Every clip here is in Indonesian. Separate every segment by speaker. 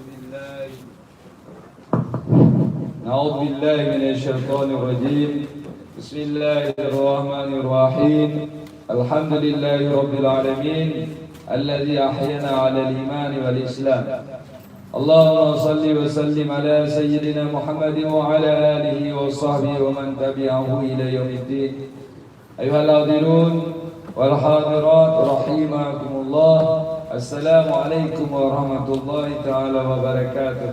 Speaker 1: بالله نعوذ بالله من الشيطان الرجيم. بسم الله الرحمن الرحيم. الحمد لله رب العالمين الذي أحيانا على الإيمان والإسلام. اللهم صل وسلم على سيدنا محمد وعلى آله وصحبه ومن تبعه إلى يوم الدين. أيها الحاضرون والحاضرات رحمكم الله. Assalamualaikum warahmatullahi ta'ala wabarakatuh.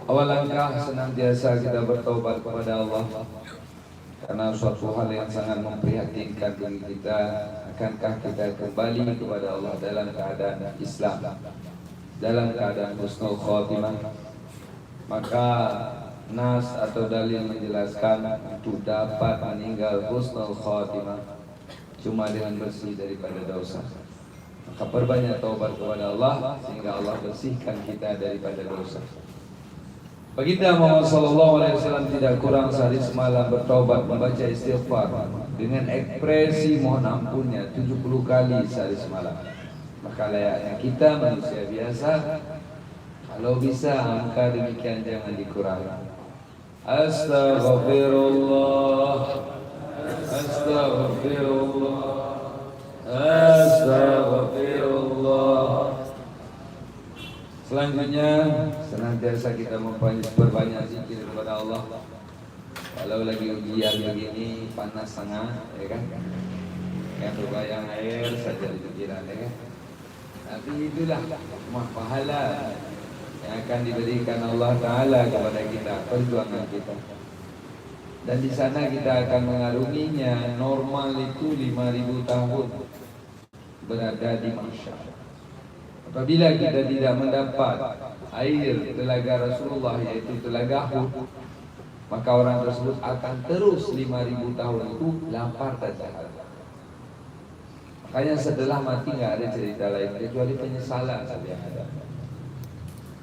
Speaker 1: Awal langkah senantiasa kita bertaubat kepada Allah, karena suatu hal yang sangat memprihatinkan bagi kita. Akankah kita kembali kepada Allah dalam keadaan Islam, dalam keadaan husnul khotimah? Maka nas atau dalil menjelaskan untuk dapat meninggal husnul khotimah cuma dengan bersih daripada dosa. Maka perbanyak taubat kepada Allah sehingga Allah bersihkan kita daripada dosa. Baginda Muhammad SAW tidak kurang sehari semalam bertaubat, membaca istighfar dengan ekspresi mohon ampunnya 70 kali sehari semalam. Maka layaknya kita manusia biasa, kalau bisa angka demikian jangan dikurangi. Astaghfirullah, Astaghfirullah, Astaghfirullah. Selanjutnya senantiasa kita memperbanyak zikir kepada Allah. Kalau lagi ujian begini panas sangat, ya kan? Yang berbayang air saja di pikiran, ya kan? Tapi itulah pahala yang akan diberikan Allah Ta'ala kepada kita, perjuangan kita. Dan di sana kita akan mengarunginya. Normal itu 5.000 tahun berada di mahsyar. Apabila kita tidak mendapat air telaga Rasulullah, yaitu telaga Uhud, maka orang tersebut akan terus 5.000 tahun itu lapar dan dahaga. Makanya setelah mati nggak ada cerita lain kecuali penyesalan saja yang ada.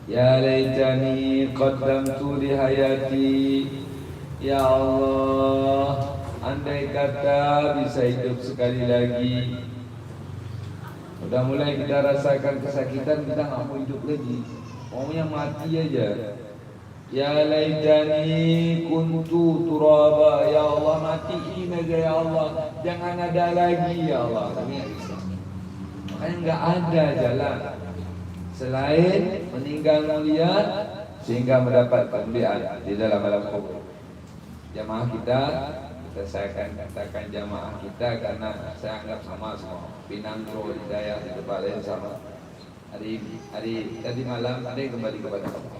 Speaker 1: Ya laitani qaddamtu li hayati. Ya Allah, andai kata bisa hidup sekali lagi. Udah mulai kita rasakan kesakitan, kita nggak mau hidup lagi, maunya mati aja. Ya laitani kuntu turaba. Ya Allah, matiin aja ya Allah, jangan ada lagi ya Allah. Tapi nggak bisa. Makanya nggak ada jalan selain meninggal mulia sehingga mendapat kemuliaan di dalam alam kubur. Jamaah kita saya akan katakan jamaah kita karena saya anggap sama semua. Pinangro, Hidayah, di tempat lain sama. Hari tadi malam ada yang kembali kepada Allah.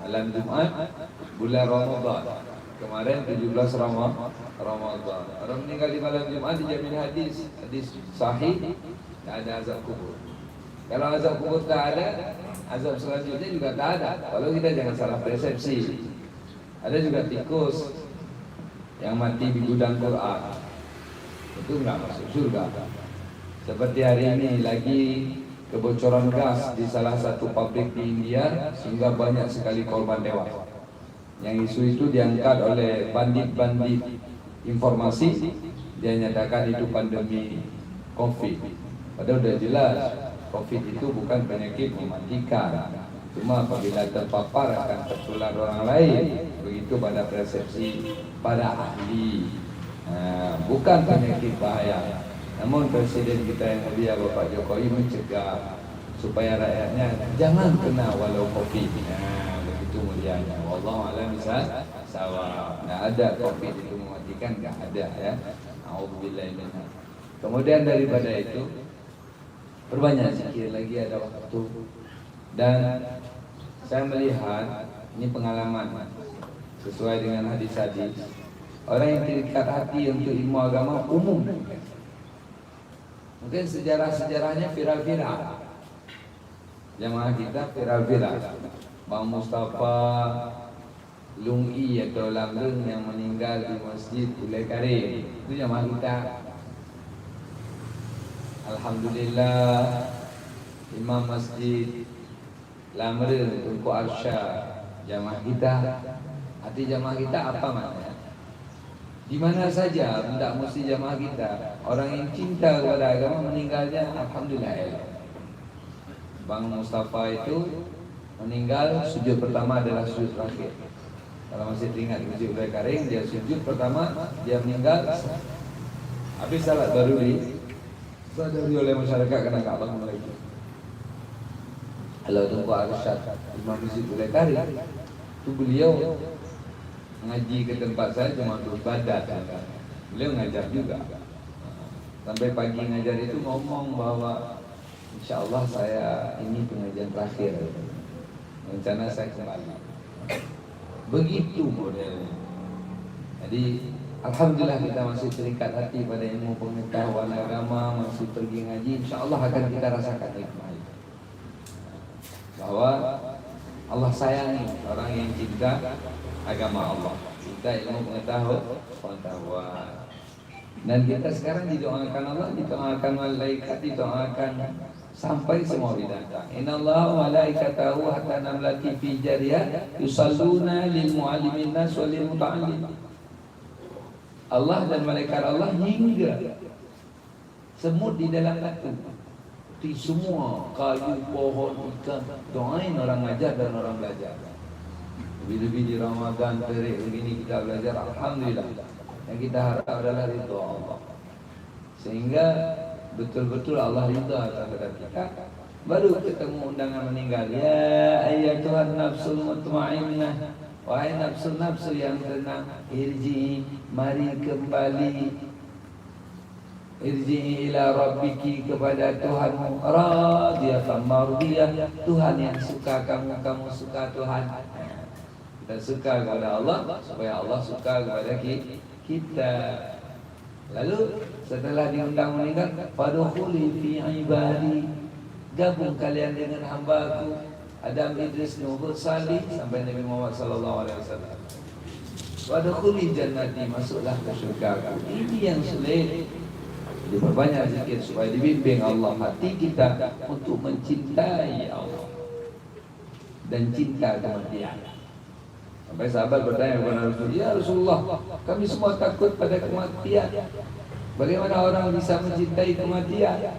Speaker 1: Malam Jumat bulan Ramadan. Kemarin 17 Ramadan. Orang meninggal di malam Jumat dijamin hadis sahih, tidak ada azab kubur. Kalau azab kubur tak ada, azab selanjutnya juga tak ada. Kalau kita jangan salah persepsi. Ada juga tikus yang mati di gudang Quran, itu nggak masuk surga. Seperti hari ini lagi kebocoran gas di salah satu pabrik di India sehingga banyak sekali korban tewas. Yang isu itu diangkat oleh bandit-bandit informasi, dia nyatakan itu pandemi COVID. Padahal sudah jelas COVID itu bukan penyakit mematikan, cuma apabila terpapar akan tertular orang lain. Begitu pada persepsi para ahli. Bukan penyakit bahaya. Namun Presiden kita yang mulia Bapak Jokowi mencegah supaya rakyatnya jangan kena walau COVID. Begitu mulianya. Wallahu a'lam bishawab. Nggak ada COVID itu mematikan, nggak ada ya. A'udzubillahi minhu. Kemudian daripada itu perbanyak zikir lagi, ada waktu. Dan saya melihat ini pengalaman sesuai dengan hadis-hadis. Orang yang terikat hati untuk ilmu agama umum. Mungkin sejarah-sejarahnya viral-viral. Jamaah kita viral-viral. Bang Mustafa Lungi atau Lamreng yang meninggal di Masjid Ulai Karim, itu jamaah kita. Alhamdulillah, Imam Masjid Lamreng Tunku Arsyad, jamaah kita. Hati jamaah kita apa maknanya? Di mana saja, tidak mesti jamaah kita. Orang yang cinta kepada agama meninggalnya, alhamdulillah ya. Bang Mustafa itu meninggal, sujud pertama adalah sujud terakhir. Kalau masih ingat sujud Ulai Karing, dia sujud pertama, dia meninggal. Habis salat baru disadari oleh masyarakat karena Ka'bah mulai itu. Kalau Tunku Arsyad Imam Masjid Ulai Karing, itu beliau ngaji ke tempat saya cuma untuk ibadat. Beliau ngajar juga. Sampai pagi ngajar itu ngomong bahwa insya Allah saya ini pengajian terakhir. Rencana saya kembali. Begitu modelnya. Jadi alhamdulillah kita masih terikat hati pada ilmu pengetahuan agama, masih pergi ngaji. Insya Allah akan kita rasakan nikmat. Bahwa Allah sayangi orang yang cinta agama Allah, cinta ilmu pengetahuan. Dan kita sekarang didoakan Allah, didoakan malaikat, didoakan sampai semua binatang. Innallaha wa malaikatahu hatta namlati fi jariyah yusalluna lil muallimin nas wal muta'allim. Allah dan malaikat Allah hingga semut di dalam batu, di semua kayu, pohon, ikan, doain orang ngajar dan orang belajar. Lebih-lebih di Ramadan, terik begini kita belajar, alhamdulillah. Yang kita harap adalah ridha Allah. Sehingga betul-betul Allah ridha terhadap kita. Baru ketemu undangan meninggal. Ya ayyatuhan nafsul mutmainnah, wahai nafsu-nafsu yang tenang, irji, mari kembali. Irji ila rabbiki, kepada Tuhanmu, radiyatan mardiyah, Tuhan yang suka kamu, kamu suka Tuhan. Kita suka kepada Allah supaya Allah suka kepada kita. Lalu setelah diundang meninggal, fadkhuli fi ibadi, gabung kalian dengan hamba-Ku Adam, Idris, Nuh, Salih sampai Nabi Muhammad sallallahu alaihi wasallam. Fadkhuli jannati, masuklah ke surga-Ku. Ini yang sulit. Diperbanyak zikir supaya dibimbing Allah hati kita untuk mencintai Allah dan cinta kematian. Sampai sahabat bertanya kepada Rasulullah, ya Rasulullah, kami semua takut pada kematian. Bagaimana orang bisa mencintai kematian?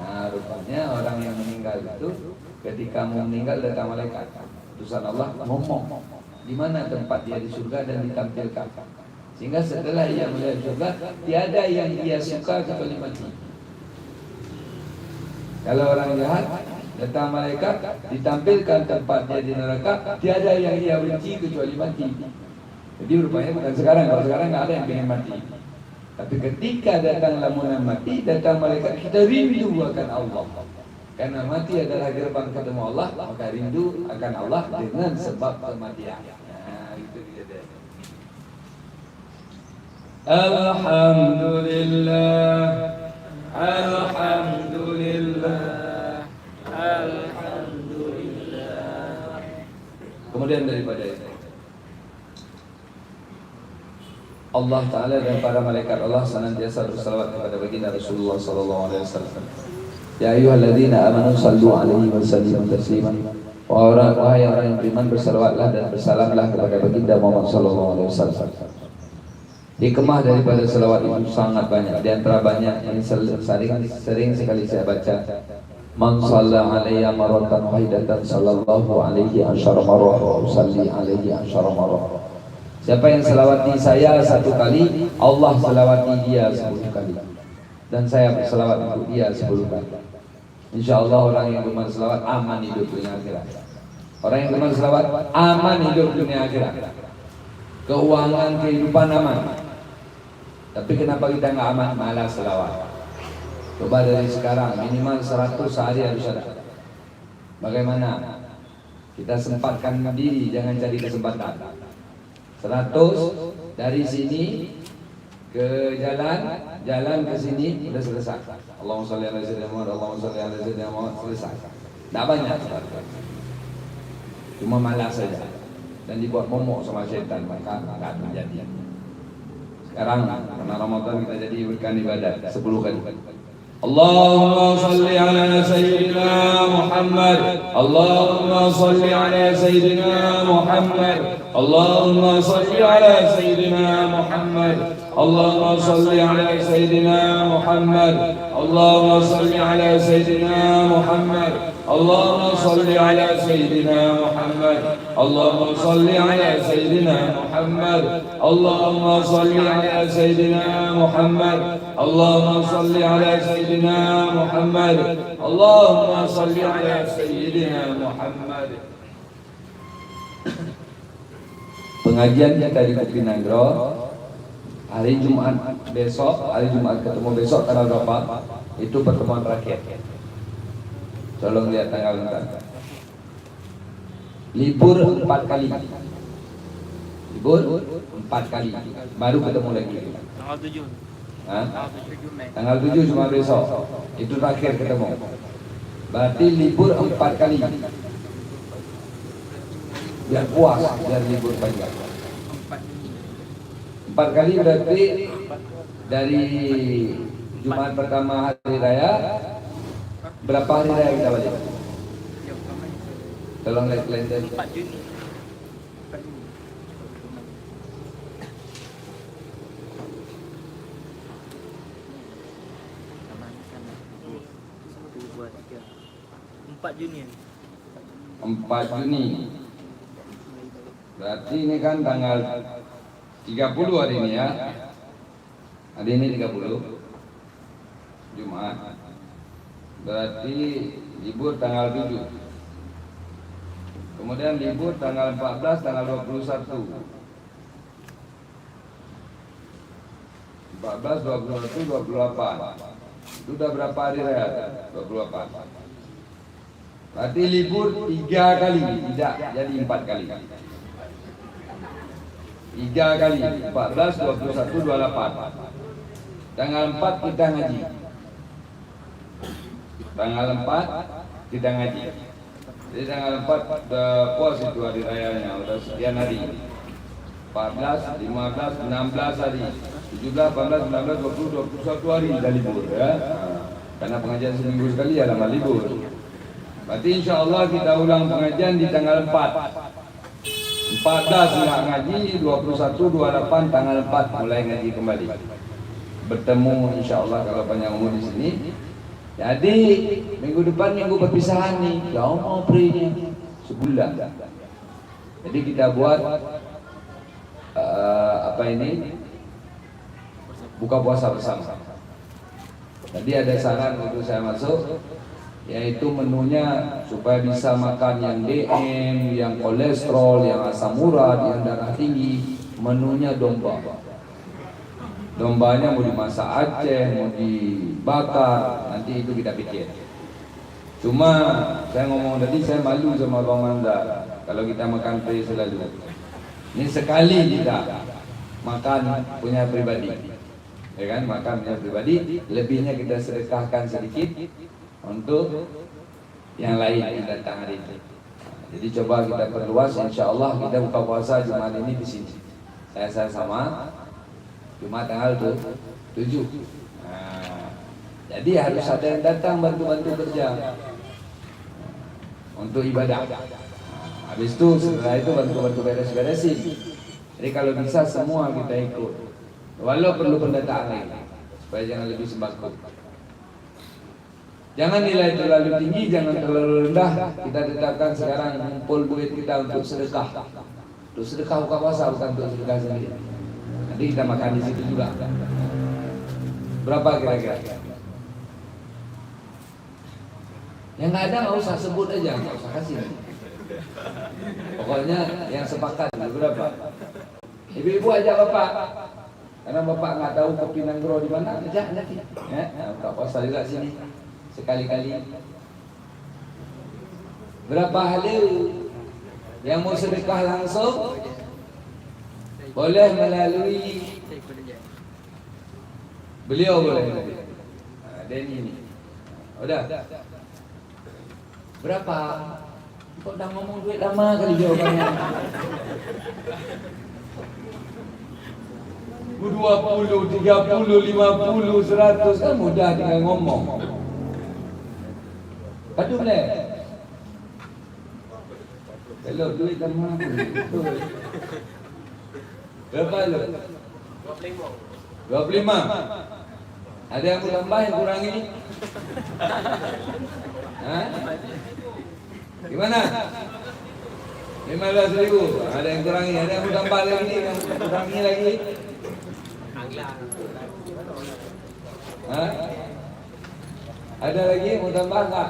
Speaker 1: Nah, rupanya orang yang meninggal itu ketika mau meninggal datang malaikat. Utusan Allah ngomong di mana tempat dia di surga dan ditampilkan. Sehingga setelah ia melihat surga, tiada yang ia suka kecuali mati. Kalau orang jahat, datang malaikat, ditampilkan tempat dia di neraka, tiada yang ia benci kecuali mati. Jadi rupanya bukan sekarang, kalau sekarang nggak ada yang ingin mati. Tapi ketika datang lamunan mati, datang malaikat, kita rindu akan Allah. Karena mati adalah gerbang ketemu Allah, maka rindu akan Allah dengan sebab kematian. Nah, itu dia. Alhamdulillah, alhamdulillah, alhamdulillah. Kemudian daripada itu, Allah Ta'ala dan para malaikat Allah senantiasa bersalawat kepada baginda Rasulullah sallallahu alaihi wasallam. Ya ayyuhalladzina amanu sallu alaihi wa sallimu taslima. Wahai orang yang beriman, bersalawatlah dan bersalamlah kepada baginda Muhammad sallallahu alaihi wasallam. Hikmah daripada salawat itu sangat banyak. Di antara banyak yang sering sekali saya baca, man shalla alayya marratan wahidatan sallallahu alaihi asyara marrah wa usalli alaihi asyara marrah. Siapa yang selawati saya satu kali, Allah selawati dia 10 kali. Dan saya berselawat untuk dia 10 kali. InsyaAllah orang yang gemar selawat aman hidup dunia akhirat. Orang yang gemar selawat aman hidup dunia akhirat. Keuangan, kehidupan aman. Tapi kenapa kita nggak aman? Malas selawat. Coba dari sekarang minimal 100 sehari harus ada. Bagaimana? Kita sempatkan diri, jangan cari kesempatan. 100 dari sini ke jalan ke sini udah selesai. Allahumma sholli ala sayyidina Muhammad, Allahumma sholli ala sayyidina Muhammad, selesai. Tidak banyak. Cuma malas saja dan dibuat momok sama syaitan, maka nggak terjadi. Sekarang karena Ramadan kita jadi berikan ibadat 10 kali. اللهم صل على سيدنا محمد اللهم صل على سيدنا محمد اللهم صل على سيدنا محمد اللهم صل على سيدنا محمد اللهم صل على سيدنا محمد اللهم صل على سيدنا محمد اللهم صل على سيدنا محمد اللهم صل على سيدنا محمد اللهم صل على سيدنا محمد اللهم صل على سيدنا محمد. Pengajian kita di Kupinagro hari Jumat besok, hari Jumat ketemu besok tanggal berapa? Itu pertemuan terakhir. Tolong lihat tanggal bentar. Libur 4 kali. Libur 4 kali. Baru ketemu lagi.
Speaker 2: Tanggal 7.
Speaker 1: Tanggal 7 cuma besok. Itu terakhir ketemu. Berarti libur 4 kali. Biar puas, biar libur panjang. 4 kali berarti dari Jumat pertama hari raya. Berapa hari raya kita balik? Tolong lihat kalender.
Speaker 2: 4 Juni. Empat Juni.
Speaker 1: 4 Juni. Berarti ini kan tanggal 30 hari ini ya. Hari ini 30 Jumat. Berarti libur tanggal 7. Kemudian libur tanggal 14, tanggal 21. 14, 21, 28. Itu udah berapa hari raya? 28. Berarti libur 3 kali, tidak jadi 4 kali. 3 kali, 14, 21, 28. Tanggal 4 kita ngaji. Tanggal 4 kita ngaji. Jadi tanggal 4 udah puas itu hari rayanya, udah sekian hari. 14, 15, 16 hari. 17, 18, 19, 20, 21 hari dah libur ya. Karena pengajian seminggu sekali ya lama libur. Berarti insya Allah kita ulang pengajian di tanggal 4. 14 nggak ngaji, 21, 28 tanggal 4 mulai ngaji kembali. Bertemu insya Allah kalau panjang umur di sini. Jadi minggu depan minggu perpisahan nih, jauh mau prenya sebulan. Jadi kita buat apa ini? Buka puasa bersama. Tadi ada saran untuk saya masuk, yaitu menunya supaya bisa makan yang DM, yang kolesterol, yang asam urat, yang darah tinggi. Menunya domba. Dombanya mau dimasak Aceh, mau dibakar, nanti itu kita pikir. Cuma saya ngomong tadi, saya malu sama Bang Manda kalau kita makan pre selalu. Ini sekali kita makan punya pribadi, ya kan? Makan punya pribadi, lebihnya kita sedekahkan sedikit untuk yang lain yang datang hari ini. Jadi coba kita perluas, insya Allah kita buka puasa Jumat ini di sini. Saya sama Jumat tanggal 7. Nah, jadi harus ada yang datang bantu-bantu kerja untuk ibadah. Habis itu setelah itu bantu-bantu beres-beresin. Jadi kalau bisa semua kita ikut. Walau perlu pendataan lagi supaya jangan lebih sembako. Jangan nilai terlalu tinggi, jangan terlalu rendah. Kita tetapkan sekarang kumpul duit kita untuk sedekah. Untuk sedekah buka puasa, bukan untuk sedekah sendiri. Nanti kita makan di situ juga. Berapa kira-kira? Yang nggak ada nggak usah sebut aja, nggak usah kasih. Pokoknya yang sepakat berapa? Ibu-ibu ajak bapak, karena bapak nggak tahu Kupinagro di mana, ajak nanti. Ya, buka puasa juga sini sekali-kali. Berapa hari yang mau sedekah langsung? Boleh melalui beliau, boleh. Denny ini. Udah. Berapa? Kok udah ngomong duit lama kali jawabannya. 20, 30, 50, 100 kan mudah tinggal ngomong. Aduh le. Kalau duit sama aku. Berapa lo? 25. Ada yang mau tambah yang kurangi? Hah? Gimana? 15.000. Ada yang kurangi, ada yang mau tambah lagi, yang kurangi lagi. Hah? Ada lagi mau tambah enggak?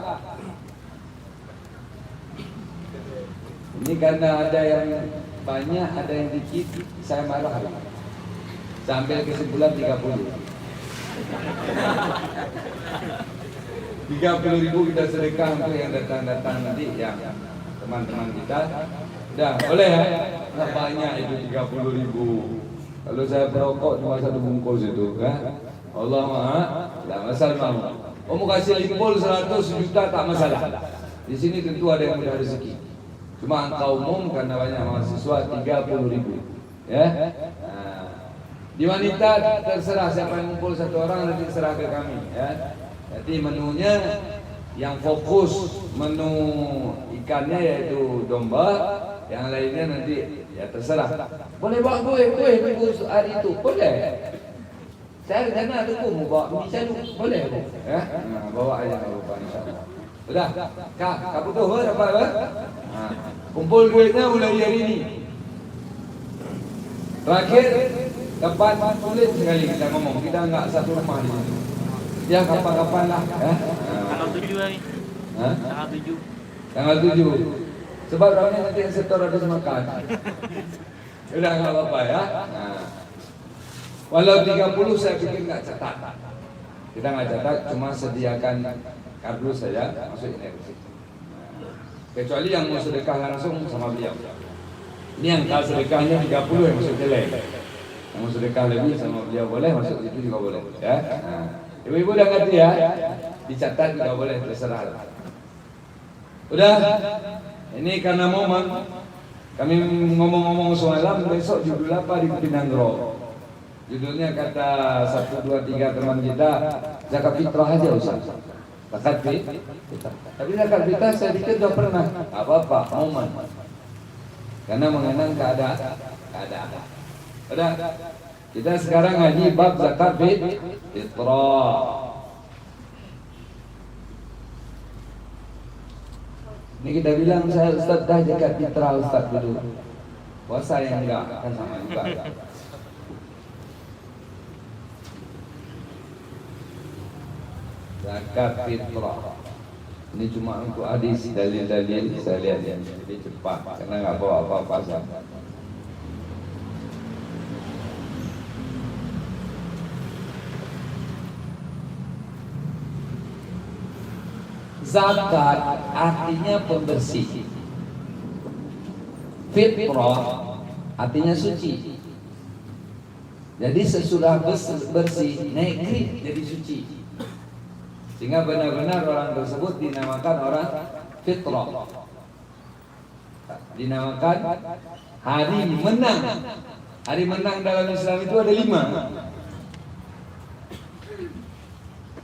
Speaker 1: Ini karena ada yang banyak, ada yang dikit, saya marah. Sampai kesimpulan 30. 30.000 kita sedekah untuk yang datang-datang nanti, yang teman-teman kita. Dah, boleh ya? Nggak banyak itu 30.000. Kalau saya perokok cuma 1 bungkus itu, kan? Allah maha, tak masalah mau. Mau kasih limpul 100 juta tak masalah. Di sini tentu ada yang mudah rezeki. Cuma angka umum karena banyak mahasiswa 30.000. Ya. Nah, di wanita terserah siapa yang ngumpul 1 orang nanti serah ke kami. Ya. Jadi menunya yang fokus menu ikannya yaitu domba, yang lainnya nanti ya terserah. Boleh bawa kue minggu hari itu, boleh. Saya ke sana tu mau bawa bisa boleh. Ya, nah, bawa aja kalau lupa insyaallah. Sudah, kak butuh apa? Nah, kumpul duitnya mulai hari ini. Terakhir, kapan sulit sekali kita ngomong, kita enggak satu rumah di sini. Ya kapan-kapan lah. Ya.
Speaker 2: Tanggal 7 hari.
Speaker 1: Hah?
Speaker 2: Tanggal 7.
Speaker 1: Tanggal 7. Sebab orangnya nanti yang setor habis makan. Udah enggak apa-apa ya. Nah. Walau 30 saya pikir enggak catat. Kita enggak catat, cuma sediakan kardus saja masuk ini. Kecuali yang mau sedekah langsung sama beliau. Ini yang kalau sedekahnya 30 yang masuk jelek. Yang mau sedekah lebih sama beliau boleh, masuk itu juga boleh. Ya. Nah. Ibu-ibu udah ngerti ya? Dicatat juga boleh, terserah. Udah. Ini karena momen kami ngomong-ngomong semalam, besok judul apa di Pinangro? Judulnya kata 1, 2, 3 teman kita, zakat fitrah aja Ustaz. Zakat fitrah. Tapi zakat fitrah saya pikir sudah pernah. Apa-apa, momen. Karena mengenang keadaan. Udah. Kita sekarang ngaji bab zakat fitrah. Ini kita bilang saya Ustaz dah zakat fitrah Ustaz dulu. Puasa yang enggak kan sama juga. Zakat fitrah. Ini cuma untuk hadis dalil-dalil saya lihat ya. Jadi cepat karena enggak bawa apa-apa saja. Zakat artinya pembersih. Fitrah artinya suci. Jadi sesudah bersih naik grade jadi suci. Sehingga benar-benar orang tersebut dinamakan orang fitrah. Dinamakan hari menang. Hari menang dalam Islam itu ada 5.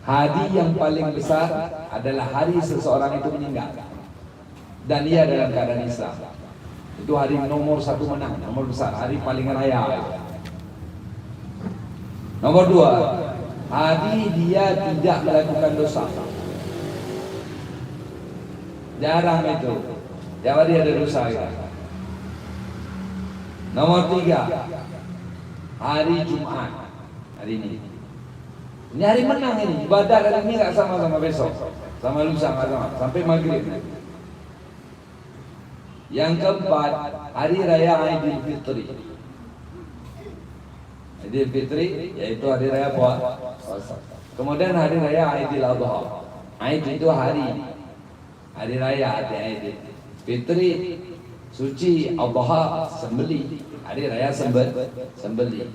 Speaker 1: Hari yang paling besar adalah hari seseorang itu meninggal dan ia dalam keadaan Islam. Itu hari nomor 1 menang, nomor besar, hari paling raya. Nomor 2, hari dia tidak melakukan dosa. Jarang itu. Tiap hari ada dosa ya. Nomor 3, hari Jumat. Hari ini. Ini hari menang ini, ibadah hari ini nggak sama besok, sama lusa nggak sama, sampai maghrib. Yang keempat, hari raya Idul Fitri. Idul Fitri yaitu hari raya puasa. Kemudian hari raya Idul Adha. Aid itu hari raya Idul Fitri suci, Adha sembelih, hari raya sembelih.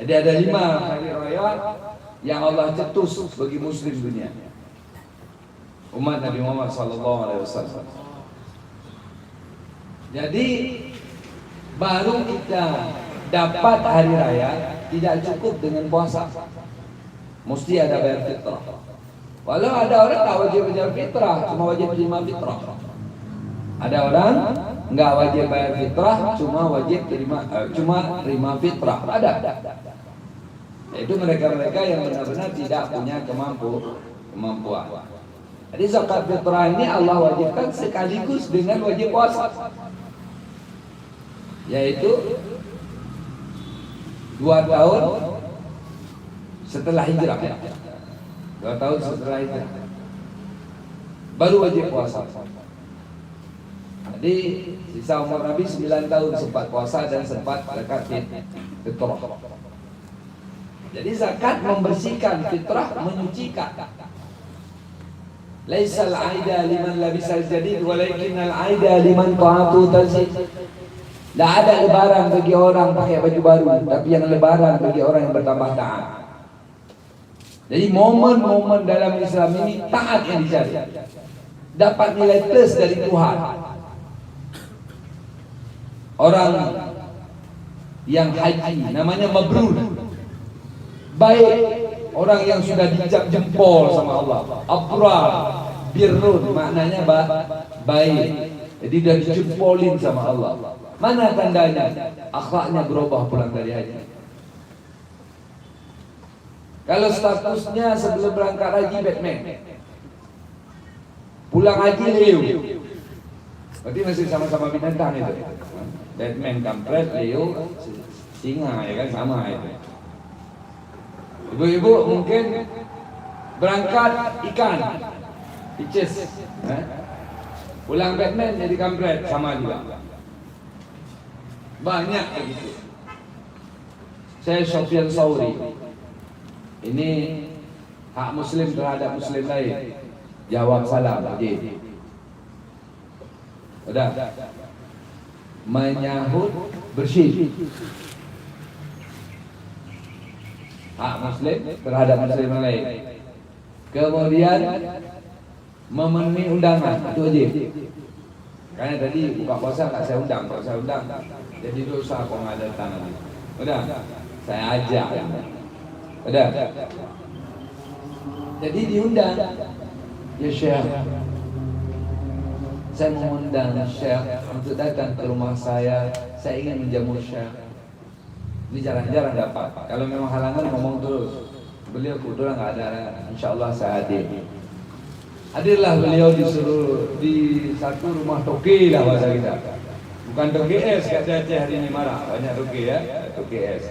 Speaker 1: Jadi ada 5 hari raya yang Allah cetus bagi muslim dunia, umat Nabi Muhammad SAW. Jadi baru kita dapat hari raya tidak cukup dengan puasa, mesti ada bayar fitrah. Walau ada orang tak wajib bayar fitrah, cuma wajib terima fitrah. Ada orang nggak wajib bayar fitrah, cuma wajib terima fitrah. Ada. Itu mereka-mereka yang benar-benar tidak punya kemampuan. Jadi zakat fitrah ini Allah wajibkan sekaligus dengan wajib puasa, yaitu 2 tahun setelah hijrah. 2 tahun setelah hijrah baru wajib puasa. Jadi sisa umur Nabi 9 tahun sempat puasa dan sempat zakat fitrah. Jadi zakat membersihkan, fitrah menyucikan. Laisal aida liman labisal jadid walakinnal aida liman ta'atu tazid. Tidak ada lebaran bagi orang pakai baju baru, tapi yang lebaran bagi orang yang bertambah taat. Jadi momen-momen dalam Islam ini taat yang dicari, dapat nilai plus dari Tuhan. Orang yang haji namanya mabrur, baik. Orang yang sudah dicap jempol sama Allah, abrar, birrun, maknanya baik. Jadi sudah dijempolin sama Allah. Mana tandanya? Akhlaknya berubah pulang dari haji. Kalau statusnya sebelum berangkat haji Batman, pulang haji Leo, berarti masih sama-sama binatang itu. Batman kampret, Leo singa, ya kan, sama itu. Ibu-ibu mungkin berangkat ikan, icis, pulang Batman jadi kampret, sama juga. Banyak begitu. Saya Sofyan Sauri. Ini hak muslim terhadap muslim lain. Jawab salam, Haji. Udah. Menyahut bersih. Hak muslim terhadap muslim lain. Kemudian memenuhi undangan, itu wajib. Karena tadi buka puasa tak saya undang, kalau saya undang jadi dosa kalau nggak datang. Udah, saya ajak. Udah. Jadi diundang. Ya Syekh, saya mengundang Syekh untuk datang ke rumah saya ingin menjamu Syekh. Ini jarang-jarang dapat. Kalau memang halangan ngomong terus. Beliau kebetulan nggak ada, insya Allah saya hadir. Hadirlah beliau disuruh di satu rumah toke lah bahasa kita. Bukan toke es, kata Aceh hari ini marah. Banyak toke ya, toke es.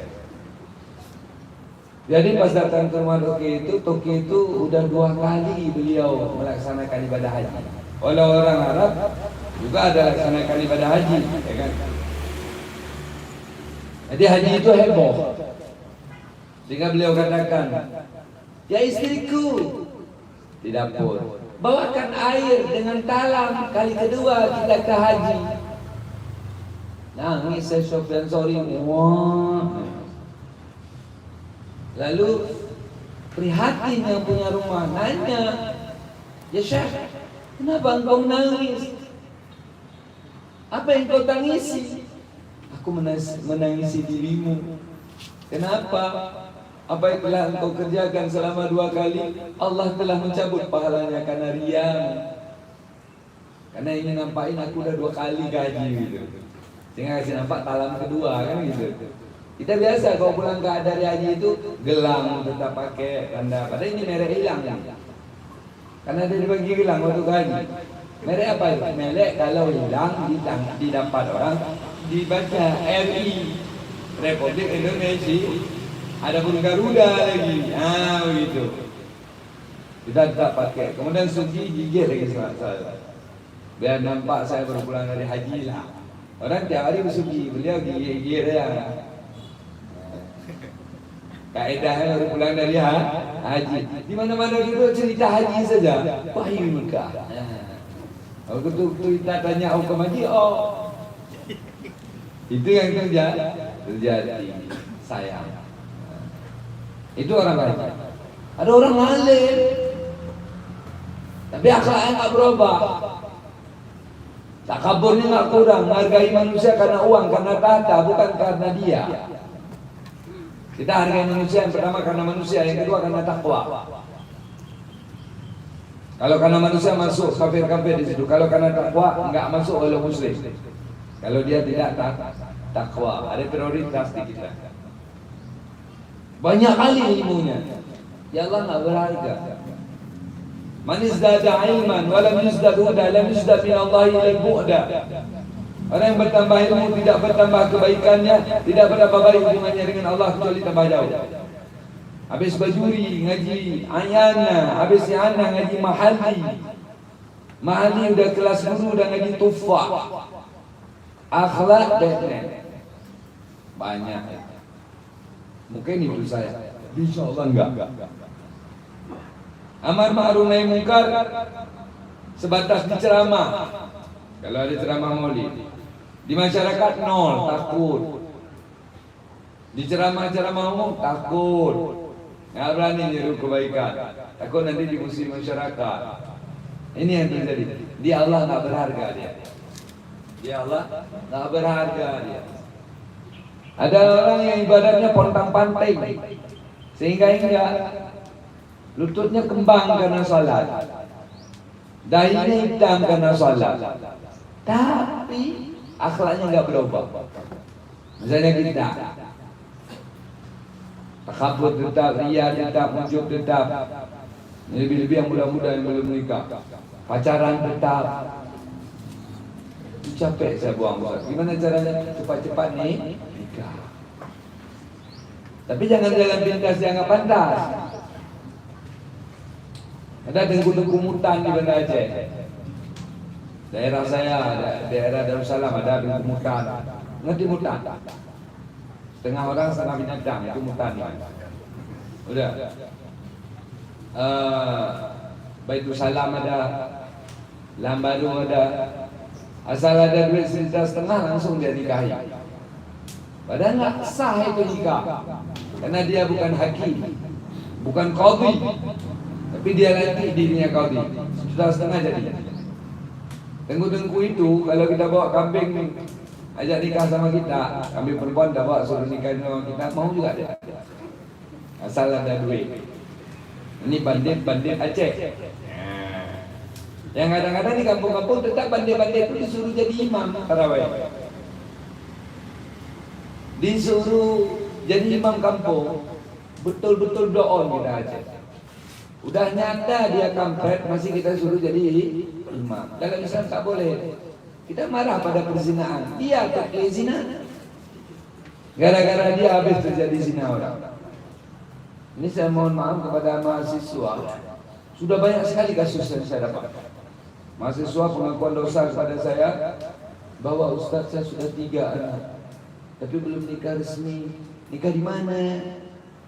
Speaker 1: Jadi pas datang ke rumah toke itu udah 2 kali beliau melaksanakan ibadah haji. Walau orang Arab juga ada laksanakan ibadah haji, ya kan? Jadi haji itu heboh. Sehingga beliau katakan, ya istriku di dapur, bawakan air dengan talam, kali kedua kita ke haji. Nangis saya Sofyan Sauri. Wah. Lalu prihatin yang punya rumah nanya, ya Syekh, kenapa engkau menangis? Apa yang kau tangisi? Aku menangisi dirimu. Kenapa? Apa yang telah engkau kerjakan selama 2 kali, Allah telah mencabut pahalanya karena riya. Karena ingin nampakin aku udah 2 kali gaji gitu. Sehingga kasih nampak talam kedua kan gitu. Kita biasa kalau pulang ke dari haji itu gelang tetap pakai tanda. Padahal ini merek hilang ya. Karena dia dibagi gelang waktu haji. Merek apa itu? Merek kalau hilang didapat orang dibaca RI, Republik Indonesia. Ada pun Garuda lagi. Begitu. Kita tetap pakai. Kemudian suci gigit lagi saya. Biar nampak saya baru pulang dari haji lah. Orang tiap hari bersuci, beliau gigit ya. Kaedahnya baru pulang dari haji. Di mana-mana dulu cerita haji saja. Wahyu Mekah. Kalau kita tanya hukum haji, itu yang terjadi. Sayang. Itu orang lain. Ada orang lain, tapi akhlaknya nggak berubah. Takaburnya nggak kurang, menghargai manusia karena uang, karena tahta, bukan karena dia. Kita hargai manusia yang pertama karena manusia, yang kedua karena takwa. Kalau karena manusia masuk kafir-kafir di situ, kalau karena takwa nggak masuk oleh muslim. Kalau dia tidak takwa, ada prioritas di kita. Banyak kali ilmunya, ya Allah nggak berharga. Man izdada ilman walam yuzdad huda lam yuzdad min Allah ila bu'da. Orang yang bertambah ilmu tidak bertambah kebaikannya, tidak bertambah baik hubungannya dengan Allah kecuali tambah jauh. Habis bajuri ngaji ayana, habis ayana ngaji mahali. Mahali udah kelas guru udah ngaji tufa. Akhlak dan banyak. Mungkin itu saya. Insyaallah enggak. Amar ma'ruf nahi munkar sebatas di ceramah. Kalau ada ceramah maulid, di masyarakat nol, takut. Di ceramah-ceramah umum takut. Nggak berani niru kebaikan. Takut nanti dimusuhi masyarakat. Ini yang terjadi. Di Allah nggak berharga dia. Di Allah nggak berharga dia. Ada orang yang ibadatnya pontang-panting, sehingga hingga lututnya kembang karena salat, dahinya hitam karena salat, tapi akhlaknya nggak berubah. Misalnya kita takabur tetap, riya tetap, ujub tetap, lebih-lebih yang muda-muda yang belum menikah, pacaran tetap. Capek saya buang Ustaz. Gimana caranya cepat-cepat nih nikah? Tapi jangan jalan pintas, jangan pantas. Ada dengku-dengku mutan di Banda Aceh. Daerah saya, daerah Darussalam ada dengku mutan. Ngerti mutan? Setengah orang setengah binatang, itu mutan. Udah. Baitul Salam ada, Lambaru ada. Asal ada duit 1,5 langsung dia nikahi. Padahal nggak sah itu nikah, karena dia bukan hakim, bukan qadhi. Tapi dia latih dirinya qadhi. 1,5 jadi. Dengku-dengku itu kalau kita bawa kambing ajak nikah sama kita, kambing perempuan dah bawa suruh nikah sama kita, mau juga dia. Asal ada duit. Ini bandit Aceh. Yang kadang-kadang di kampung-kampung tetap bandit-bandit itu disuruh jadi imam tarawih. Disuruh jadi imam kampung, betul-betul doon kita aja. Udah nyata dia kampret, masih kita suruh jadi imam. Dalam Islam tak boleh. Kita marah pada perzinaan. Dia tak zina. Gara-gara dia habis terjadi zina orang. Ini saya mohon maaf kepada mahasiswa. Sudah banyak sekali kasus yang saya dapat. Mahasiswa pengakuan dosa kepada saya bahwa Ustaz saya sudah 3 anak, tapi belum nikah resmi. Nikah di mana?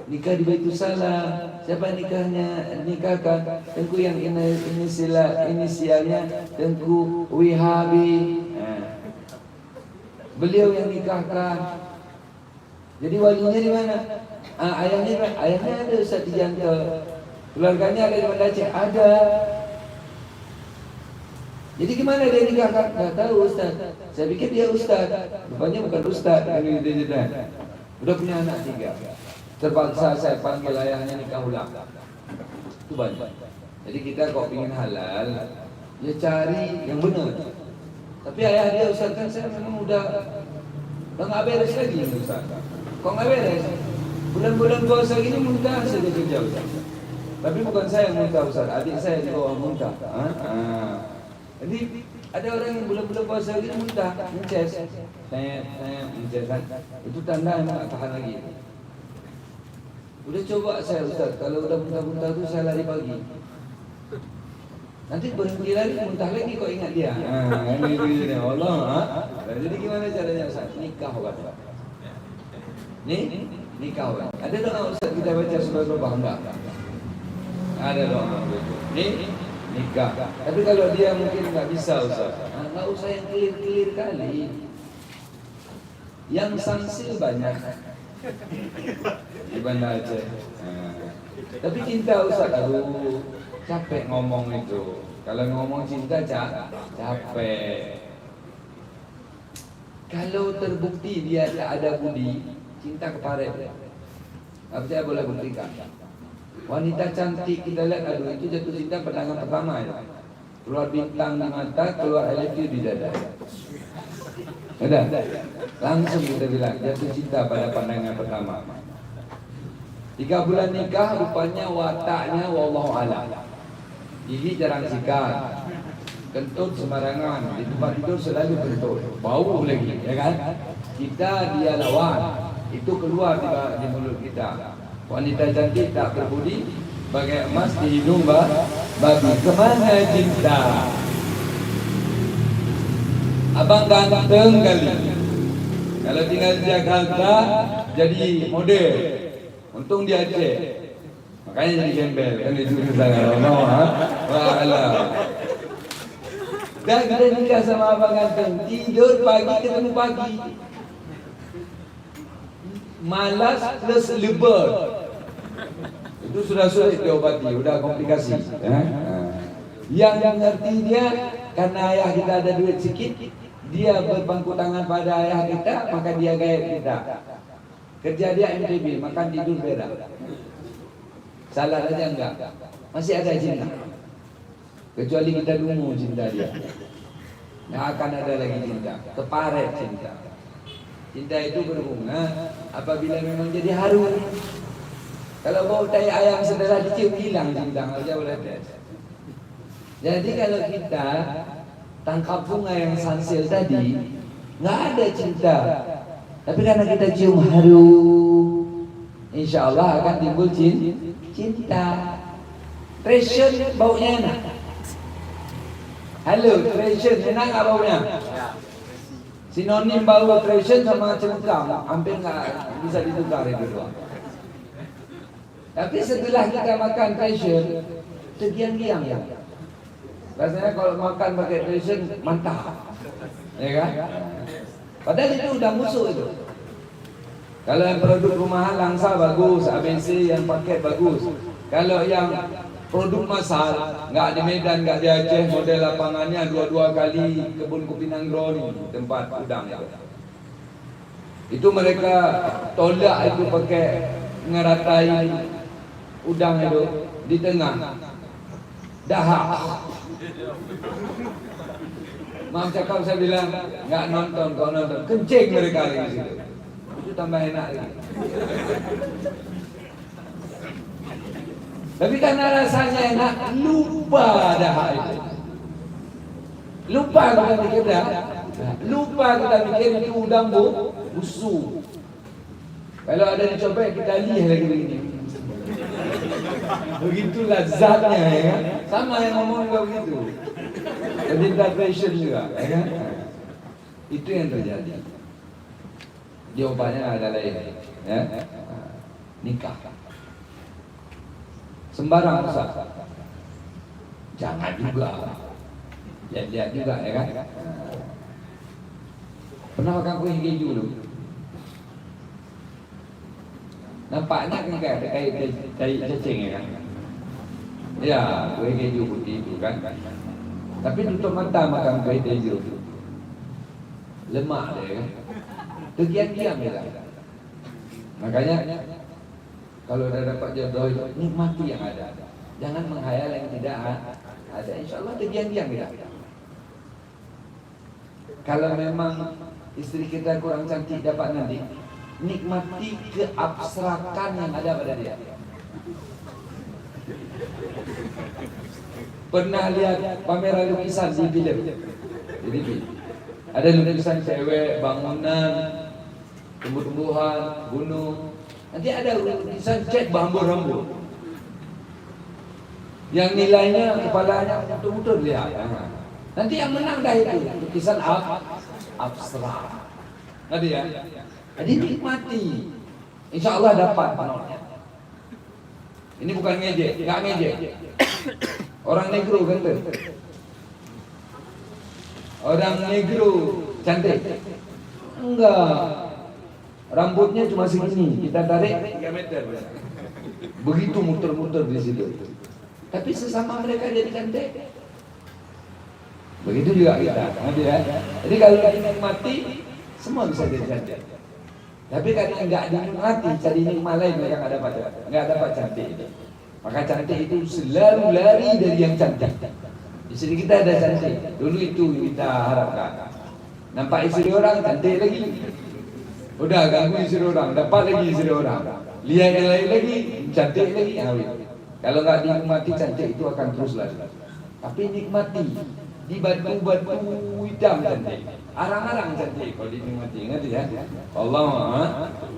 Speaker 1: Nikah di Baitul Salam. Siapa nikahnya? Nikahkan Tengku yang inisialnya Tengku Wihabi. Beliau yang nikahkan. Jadi walinya di mana? Ayahnya ada Ustaz di Jantel. Keluarganya ada di Banda Aceh, ada. Jadi gimana dia nikahkan? Nggak tahu Ustaz. Saya pikir dia Ustaz. Rupanya bukan Ustaz. Udah punya anak 3. Terpaksa saya panggil ayahnya nikah ulang. Itu banyak. Jadi kita kalau ingin halal, ya cari yang benar. Tapi ayah dia Ustaz kan saya memang udah nggak beres lagi Ustaz. Kok nggak beres? Bulan-bulan puasa gini muntah saja kerja Ustaz. Tapi bukan saya yang muntah Ustaz, adik saya di bawah muntah. Jadi ada orang yang bulan-bulan puasa lagi muntah, mences, mences kan. Itu tanda emang tak tahan lagi. Udah coba saya Ustaz, kalau udah muntah-muntah tu saya lari pagi. Nanti berhenti lari muntah lagi kok ingat dia. Ini Allah. Jadi gimana caranya Ustaz? Nikah kan. Nikah kan. Ada doa Ustaz kita baca surah Al-Baqarah enggak? Ada doa. Nikah. Tapi kalau dia mungkin nggak bisa Ustaz, nggak usah yang clear kali. Yang sanksi banyak di Banda Aceh. Tapi cinta Ustaz, aduh capek ngomong itu. Kalau ngomong cinta capek. Kalau terbukti dia tak ada budi, cinta keparet. Apa saya boleh buktikan? Wanita cantik kita lihat, aduh itu jatuh cinta pandangan pertama ya. Keluar bintang di mata, keluar LFT di dada. Ada? Langsung kita bilang jatuh cinta pada pandangan pertama. 3 bulan nikah, rupanya wataknya wallahu a'lam. Gigi jarang sikat, kentut sembarangan, di tempat tidur selalu kentut, bau lagi, ya kan? Kita dia lawan, itu keluar di mulut kita. Wanita cantik tak berbudi, bagai emas di hidung babi. Kemana cinta? Abang ganteng kali. Kalau tinggal di Jakarta jadi model. Untung di Aceh. Makanya jadi gembel kan itu kita ngomong ha. Wah alah. Dan kita nikah sama abang ganteng, tidur pagi ketemu pagi. Malas plus lebar. Itu sudah sulit diobati, sudah komplikasi. Yang mengerti dia karena ayah kita ada duit sikit, dia berpangku tangan pada ayah kita, maka dia gaya kita. Kerja dia MTB, makan tidur berak. Salah aja enggak? Masih ada cinta. Kecuali kita dungu cinta dia. Nggak akan ada lagi cinta. Keparet cinta. Cinta itu berbunga apabila memang jadi harum. Kalau bau tai ayam setelah dicium hilang cinta, nggak usah boleh tes. Jadi kalau kita tangkap bunga yang sansil tadi, nggak ada cinta. Tapi karena kita cium harum, insya Allah akan timbul cinta. Treasure baunya enak. Halo, treasure enak nggak baunya? Sinonim bau treasure sama cengkam, hampir nggak bisa ditukar itu dua. Tapi setelah kita makan treasure, tergiang-giang ya. Rasanya kalau makan pakai treasure mantap, ya kan? Padahal itu udah musuh itu. Kalau yang produk rumahan langsa bagus, ABC yang paket bagus. Kalau yang produk masal, nggak di Medan, nggak di Aceh, model lapangannya 2 kali kebun kopi Nanggro tempat udang itu. Itu mereka tolak itu pakai ngeratai udang itu di tengah. Dahak. Maaf cakap saya bilang nggak nonton, kau nonton kencing mereka di situ. Itu tambah enak lagi. Tapi karena rasanya enak, lupa dahak itu. Lupa kita mikir dah. Lupa kita mikir itu udang busuk. Kalau ada dicoba kita lihat lagi begini. Begitu lazatnya ya kan? Sama yang ngomong juga begitu. Cinta passion juga, ya kan? Itu yang terjadi. Jawabannya ada lain, ya. Nikah. Sembarang sah. Jangan juga. Lihat-lihat juga, ya kan? Pernah makan kue keju dulu? Nampaknya kan kayak cacing ya kan? Ya, kue keju putih itu kan? Tapi tutup mata makan kue keju. Lemak dia kan? Tergiam-giam ya kan? Makanya kalau dah dapat jodoh itu nikmati yang ada. Jangan menghayal yang tidak ada. Insya Allah tergiam-giam kita. Kalau memang istri kita kurang cantik dapat nanti, nikmati keabstrakan yang ada pada dia. Pernah lihat pameran lukisan di film? Jadi ada lukisan cewek, bangunan, tumbuh-tumbuhan, gunung. Nanti ada lukisan cek berhambur-hambur. Yang nilainya kepalanya muter-muter lihat. Nanti yang menang dah itu lukisan abstrak. Tadi ya. Jadi nikmati. Insya Allah dapat penontonnya. Ini bukan ngejek, nggak ngejek. Orang negro ganteng. Orang negro cantik. Enggak. Rambutnya cuma segini, kita tarik 3 meter. Begitu muter-muter di situ. Tapi sesama mereka jadi cantik. Begitu juga kita. Ya. Jadi kalau dinikmati Semua bisa jadi cantik. Tapi karena enggak dinikmati, cari nikmat lain mereka enggak dapat cantik itu. Maka cantik itu selalu lari dari yang cantik. Istri kita ada cantik, dulu itu kita harapkan. Nampak istri orang cantik lagi. Udah ganggu istri orang, dapat lagi istri orang. Lihat yang lain lagi, cantik lagi, awet. Kalau enggak dinikmati, cantik itu akan terus lari. Tapi nikmati, di batu-batu hitam cantik, arang-arang cantik kalau dinikmati, ingat ya. Allah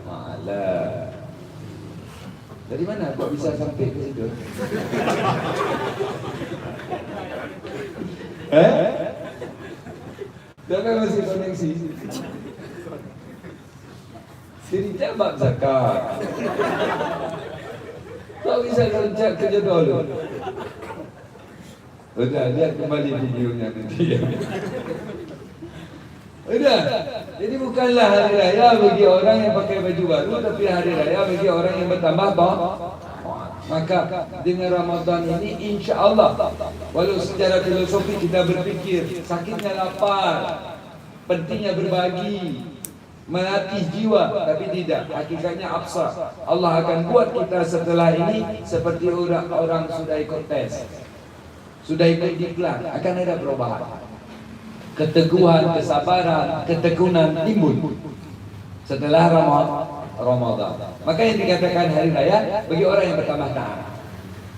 Speaker 1: Ta'ala. Dari mana kok bisa sampai ke situ? Jangan masih koneksi. Cerita bab zakat. Kok bisa kerja kerja dulu? Udah, lihat kembali videonya nanti ya. Udah, jadi bukanlah hari raya bagi orang yang pakai baju baru, tapi hari raya bagi orang yang bertambah maka dengan Ramadan ini insya Allah, walau secara filosofi kita berpikir sakitnya lapar, pentingnya berbagi, melatih jiwa, tapi tidak. Hakikatnya absar. Allah akan buat kita setelah ini seperti orang sudah ikut tes, sudah ikut iklan, akan ada perubahan. Keteguhan, kesabaran, ketekunan timbul setelah Ramadan. Maka yang dikatakan hari raya bagi orang yang bertambah taat.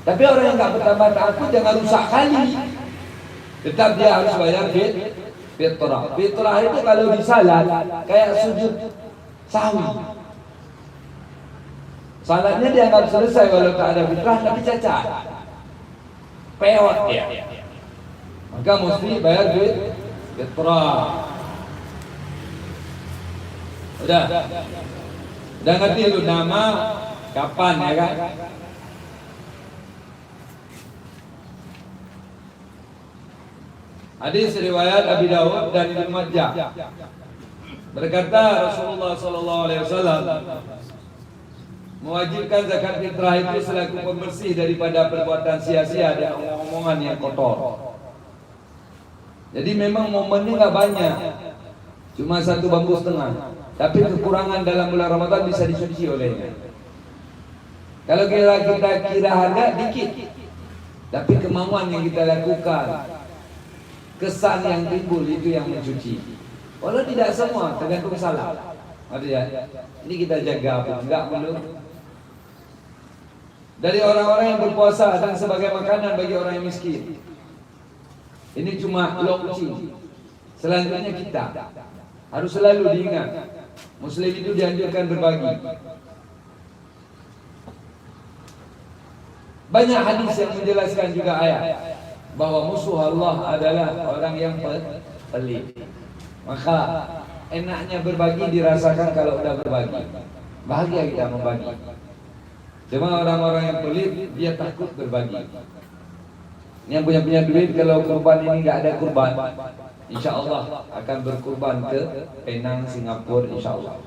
Speaker 1: Tapi orang yang tak bertambah taat pun jangan rusak kali. Tetap dia harus bayar fitrah. Fitrah itu kalau disalat kayak sujud sahwi. Salatnya dianggap selesai walau tak ada fitrah, tapi cacat, peot dia. Maka mesti bayar fitrah. Udah ngerti lu nama, kapan ya kan? Hadis riwayat Abi Dawud dan Ibnu Majah. Berkata Rasulullah SAW mewajibkan zakat fitrah itu selaku pembersih daripada perbuatan sia-sia dan omong-omongan yang kotor. Jadi memang momennya nggak banyak, cuma 1 bambu setengah. Tapi kekurangan dalam bulan Ramadan bisa dicuci olehnya. Kalau kita kira harga dikit, tapi kemauan yang kita lakukan, kesan yang timbul itu yang mencuci. Walau tidak semua, tergantung salah. Ada ya. Ini kita jaga apa? Enggak perlu. Dari orang-orang yang berpuasa dan sebagai makanan bagi orang yang miskin. Ini cuma launching. Selanjutnya kita harus selalu diingat, Muslim itu dianjurkan berbagi. Banyak hadis yang menjelaskan juga ayat bahwa musuh Allah adalah orang yang pelit. Maka enaknya berbagi dirasakan kalau udah berbagi. Bahagia kita membagi. Cuma orang-orang yang pelit dia takut berbagi. Yang punya duit kalau kurban ini nggak ada kurban, insya Allah akan berkurban ke Penang, Singapura, insya Allah.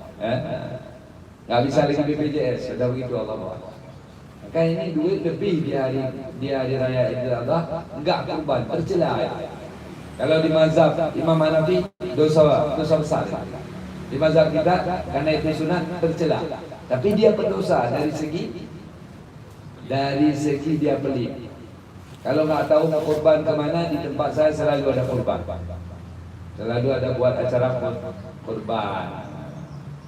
Speaker 1: Nggak bisa lagi BPJS, sudah begitu Allah. Maka ini duit lebih di hari raya Idul Adha, nggak kurban, tercela. Kalau di mazhab Imam Hanafi dosa besar. Di mazhab kita karena itu sunat tercela. Tapi dia berdosa dari segi dia pelit. Kalau nggak tahu mau kurban kemana, di tempat saya selalu ada kurban. Selalu ada buat acara kurban.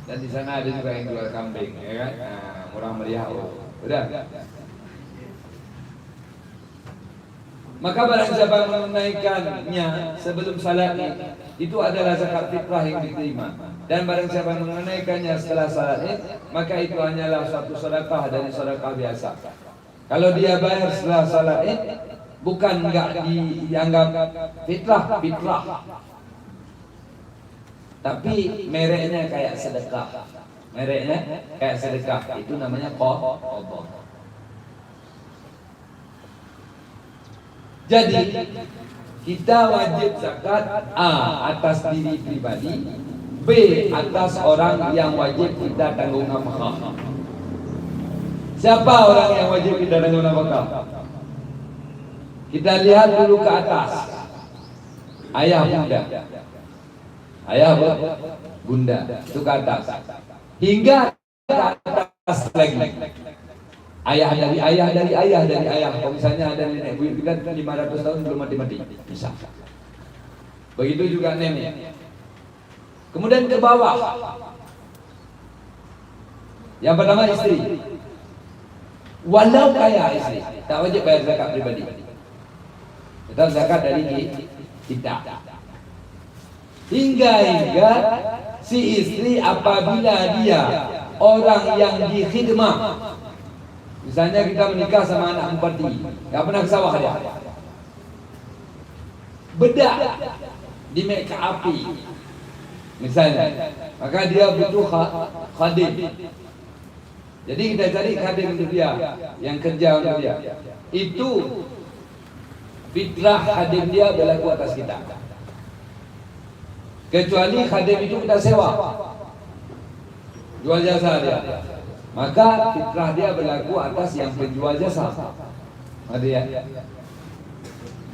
Speaker 1: Dan di sana ada juga yang jual kambing, ya kan? Nah, murah meriah. Udah. Maka barang siapa menunaikannya sebelum salat itu adalah zakat fitrah yang diterima. Dan barang siapa menunaikannya setelah salat maka itu hanyalah suatu sedekah dari sedekah biasa. Kalau dia bayar setelah salat bukan enggak dianggap fitrah, tapi mereknya kayak sedekah. Itu namanya qadha. Jadi kita wajib zakat atas diri pribadi, B atas orang yang wajib kita tanggung nafkah. Siapa orang yang wajib kita tanggung nafkah? Kita lihat dulu ke atas. Ayah bunda. Ayah bunda, itu ke atas. Hingga ke atas lagi. Ayah dari ayah dari ayah dari ayah. Kalau misalnya ada nenek buyut kita 500 tahun belum mati-mati, bisa. Begitu juga nenek. Kemudian ke bawah. Yang pertama istri. Walau kaya istri, tak wajib bayar zakat pribadi. Tetap zakat dari kita. Hingga si istri apabila dia orang yang dikhidmah. Misalnya kita menikah sama anak bupati, nggak pernah ke sawah dia. Bedak di make api. Misalnya, maka dia butuh khadim. Jadi kita cari khadim untuk dia, yang kerja untuk dia. Itu fitrah khadim dia berlaku atas kita. Kecuali khadim itu kita sewa, jual jasa dia, maka fitrah dia berlaku atas yang penjual jasa. Ada ya?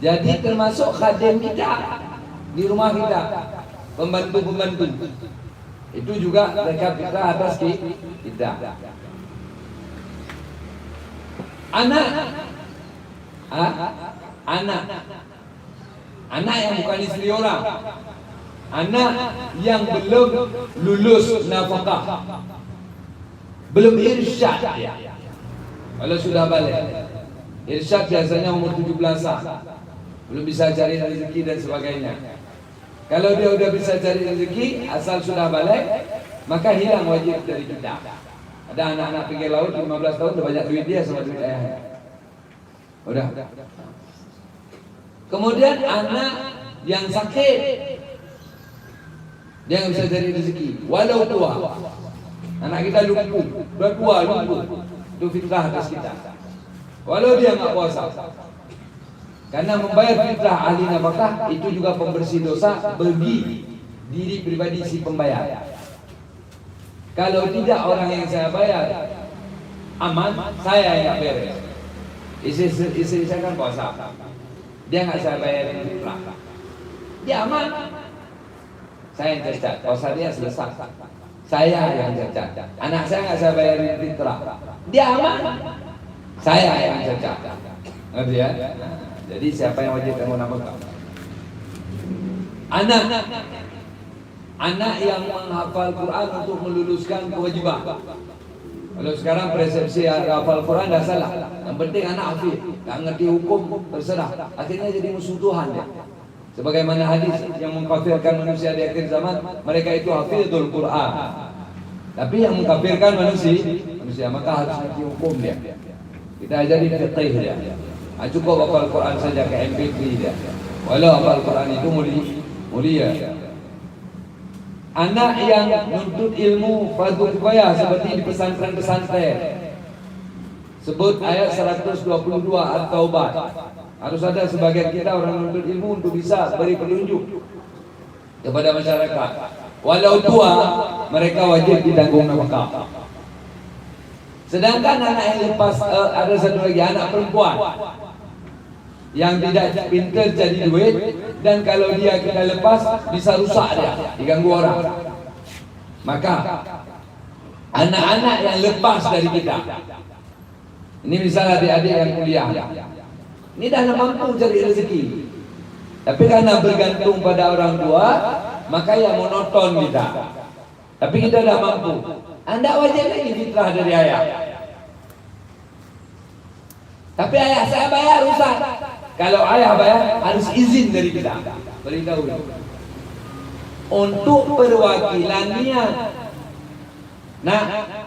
Speaker 1: Jadi termasuk khadim kita di rumah kita, pembantu-pembantu. Itu juga mereka fitrah atas kita. Anak yang bukan istri orang, anak yang belum lulus nafkah, belum irsyad ya. Kalau sudah balik, irsyad biasanya umur 17-an, belum bisa cari rezeki dan sebagainya. Kalau dia udah bisa cari rezeki, asal sudah balik, maka hilang wajib dari kita. Ada anak-anak pergi laut 15 tahun udah banyak duit dia sama duit ayahnya. Udah. Kemudian anak yang sakit, dia nggak bisa cari rezeki, walau tua. Anak kita lumpuh, udah tua lumpuh, itu fitrah atas kita. Walau dia nggak puasa, karena membayar fitrah ahli nafkah itu juga pembersih dosa bagi diri pribadi si pembayar. Kalau tidak orang yang saya bayar aman, saya yang beres. Istri saya kan puasa, dia nggak saya bayarin fitrah, dia aman. Saya yang cacat, puasa dia selesai, saya yang cacat. Anak saya nggak saya bayarin fitrah, dia aman, saya yang cacat. Ngerti ya? Jadi siapa yang wajib yang menafkah? Anak yang menghafal Quran untuk meluluskan kewajiban. Kalau sekarang persepsi hafal Quran dah salah. Yang penting anak hafid, tak ngerti hukum terserah. Akhirnya jadi musuh Tuhan dia. Sebagaimana hadis yang mengkafirkan manusia di akhir zaman, mereka itu hafidul Quran. Tapi yang mengkafirkan manusia maka harus ngerti hukum dia. Kita ajari fiqih dia. Cukup hafal Quran saja ke MP3 dia. Walau hafal Quran itu mulia. Anak yang menuntut ilmu fardu kifayah seperti di pesantren-pesantren. Sebut ayat 122 At-Taubah. Harus ada sebagian kita orang menuntut ilmu untuk bisa beri penunjuk kepada masyarakat. Walau tua, mereka wajib ditanggung nafkah. Sedangkan anak yang lepas, ada satu lagi anak perempuan yang tidak pintar jadi duit, dan kalau dia kita lepas bisa rusak dia, diganggu orang. Maka anak-anak yang lepas dari kita, ini misalnya adik-adik yang kuliah, ini dah mampu cari rezeki, tapi karena bergantung pada orang tua, maka yang monoton kita. Tapi kita dah mampu, anda wajib lagi fitrah dari ayah. Tapi ayah saya bayar rusak. Kalau ayah bayar harus izin dari kita, beritahu untuk perwakilannya. Nah,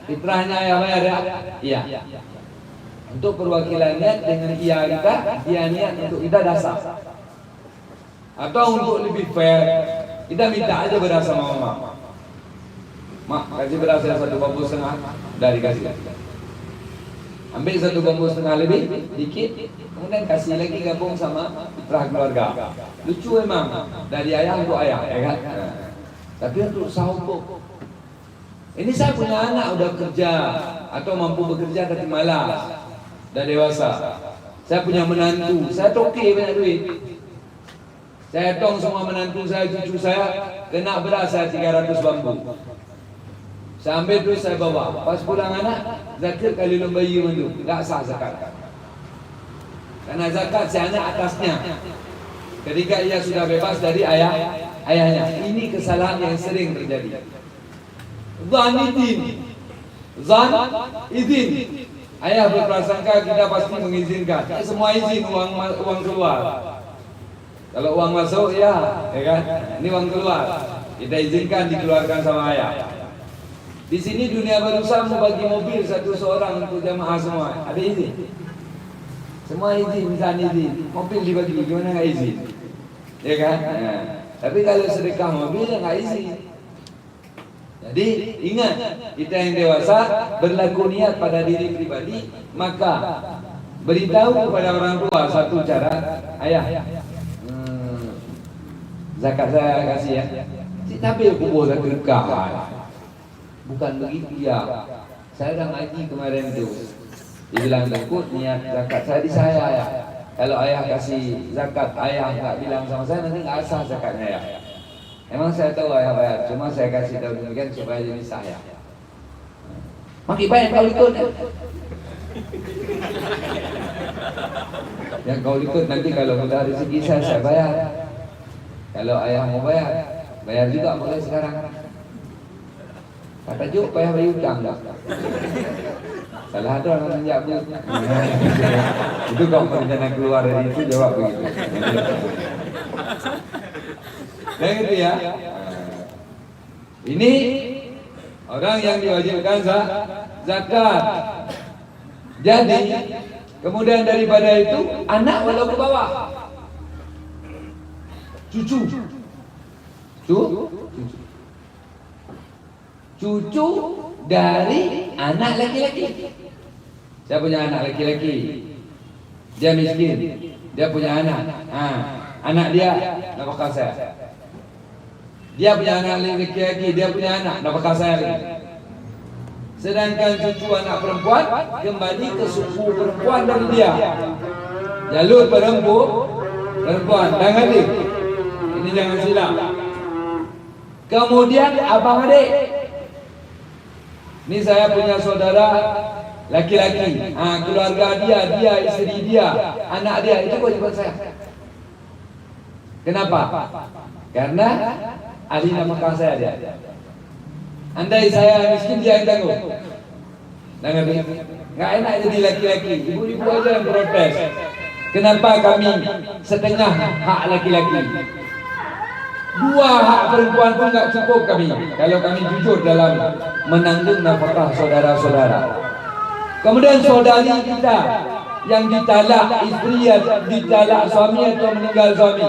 Speaker 1: fitrahnya ayah bayar ya? Iya. Untuk perwakilannya dengan iya kita, dia niat untuk kita dasar. Atau untuk lebih fair, kita minta aja beras sama mama. Mak, kasih beras yang 1,5 bambu dari kasih. Ambil 1,5 bambu lebih, dikit, kemudian kasih lagi gabung sama fitrah keluarga. Lucu emang, dari ayah untuk ayah, ya kan? Tapi untuk sahur, ini saya punya anak udah kerja atau mampu bekerja tapi malas, udah dewasa. Saya punya menantu, saya toke banyak duit. Saya tong semua menantu saya, cucu saya, kena beras saya 300 bambu. Saya ambil terus saya bawa. Pas pulang anak, zakat kali bayi mandu, tak sah zakat. Karena zakat si anak atasnya. Ketika ia sudah bebas dari ayahnya. Ini kesalahan yang sering terjadi. Zan izin. Ayah berprasangka kita pasti mengizinkan. Semua izin uang keluar. Kalau uang masuk ya kan? Ini uang keluar. Kita izinkan dikeluarkan sama ayah. Di sini dunia berusaha membagi mobil seorang untuk jamaah semua. Ada izin? Semua izin, misalnya izin. Mobil dibagi, gimana nggak izin? Ya kan? Nah, tapi kalau sedekah mobil nggak izin. Jadi ingat, kita yang dewasa berlaku niat pada diri pribadi, maka beritahu kepada orang tua satu cara. Ayah, zakat saya kasih ya. Tapi kubur zakat. Bukan begitu ya. Saya dah ngaji kemarin tu. Dia bilang takut niat zakat saya di saya ya. Kalau ayah kasih zakat, ayah tak bilang sama saya, nanti nggak sah zakatnya ya. Emang saya tahu ayah bayar, cuma saya kasih tahu demikian supaya jadi sah ya. Makin banyak kau ikut. Yang kau ikut nanti kalau sudah rezeki saya bayar. Kalau ayah mau bayar juga mulai sekarang. Kata Juk, payah bayar hutang dah. Salah ada orang menjawab. Itu kau rencana keluar dari itu jawab begitu. Dan itu ya. Ini orang yang diwajibkan zakat. Jadi kemudian daripada itu anak walau ke bawah. Cucu dari anak laki-laki. Saya punya anak laki-laki. Dia miskin. Dia punya anak. Anak dia nafkah saya. Dia punya anak laki-laki, dia punya anak nafkah saya lagi. Sedangkan cucu anak perempuan kembali ke suku perempuan dari dia. Jalur perempuan. Jangan adik. Ini jangan silap. Kemudian abang adik. Ini saya punya saudara laki-laki. Keluarga dia, isteri dia, anak dia, itu kewajiban saya. Kenapa? Karena ahli nafkah saya dia. Andai saya miskin, dia yang tanggung. Nggak enak jadi laki-laki. Ibu-ibu aja yang protes. Kenapa kami setengah hak laki-laki? 2 hak perempuan pun nggak cukup kami. Kalau kami jujur dalam menanggung nafkah saudara-saudara. Kemudian saudari kita yang ditalak istri, ditalak suami atau meninggal suami,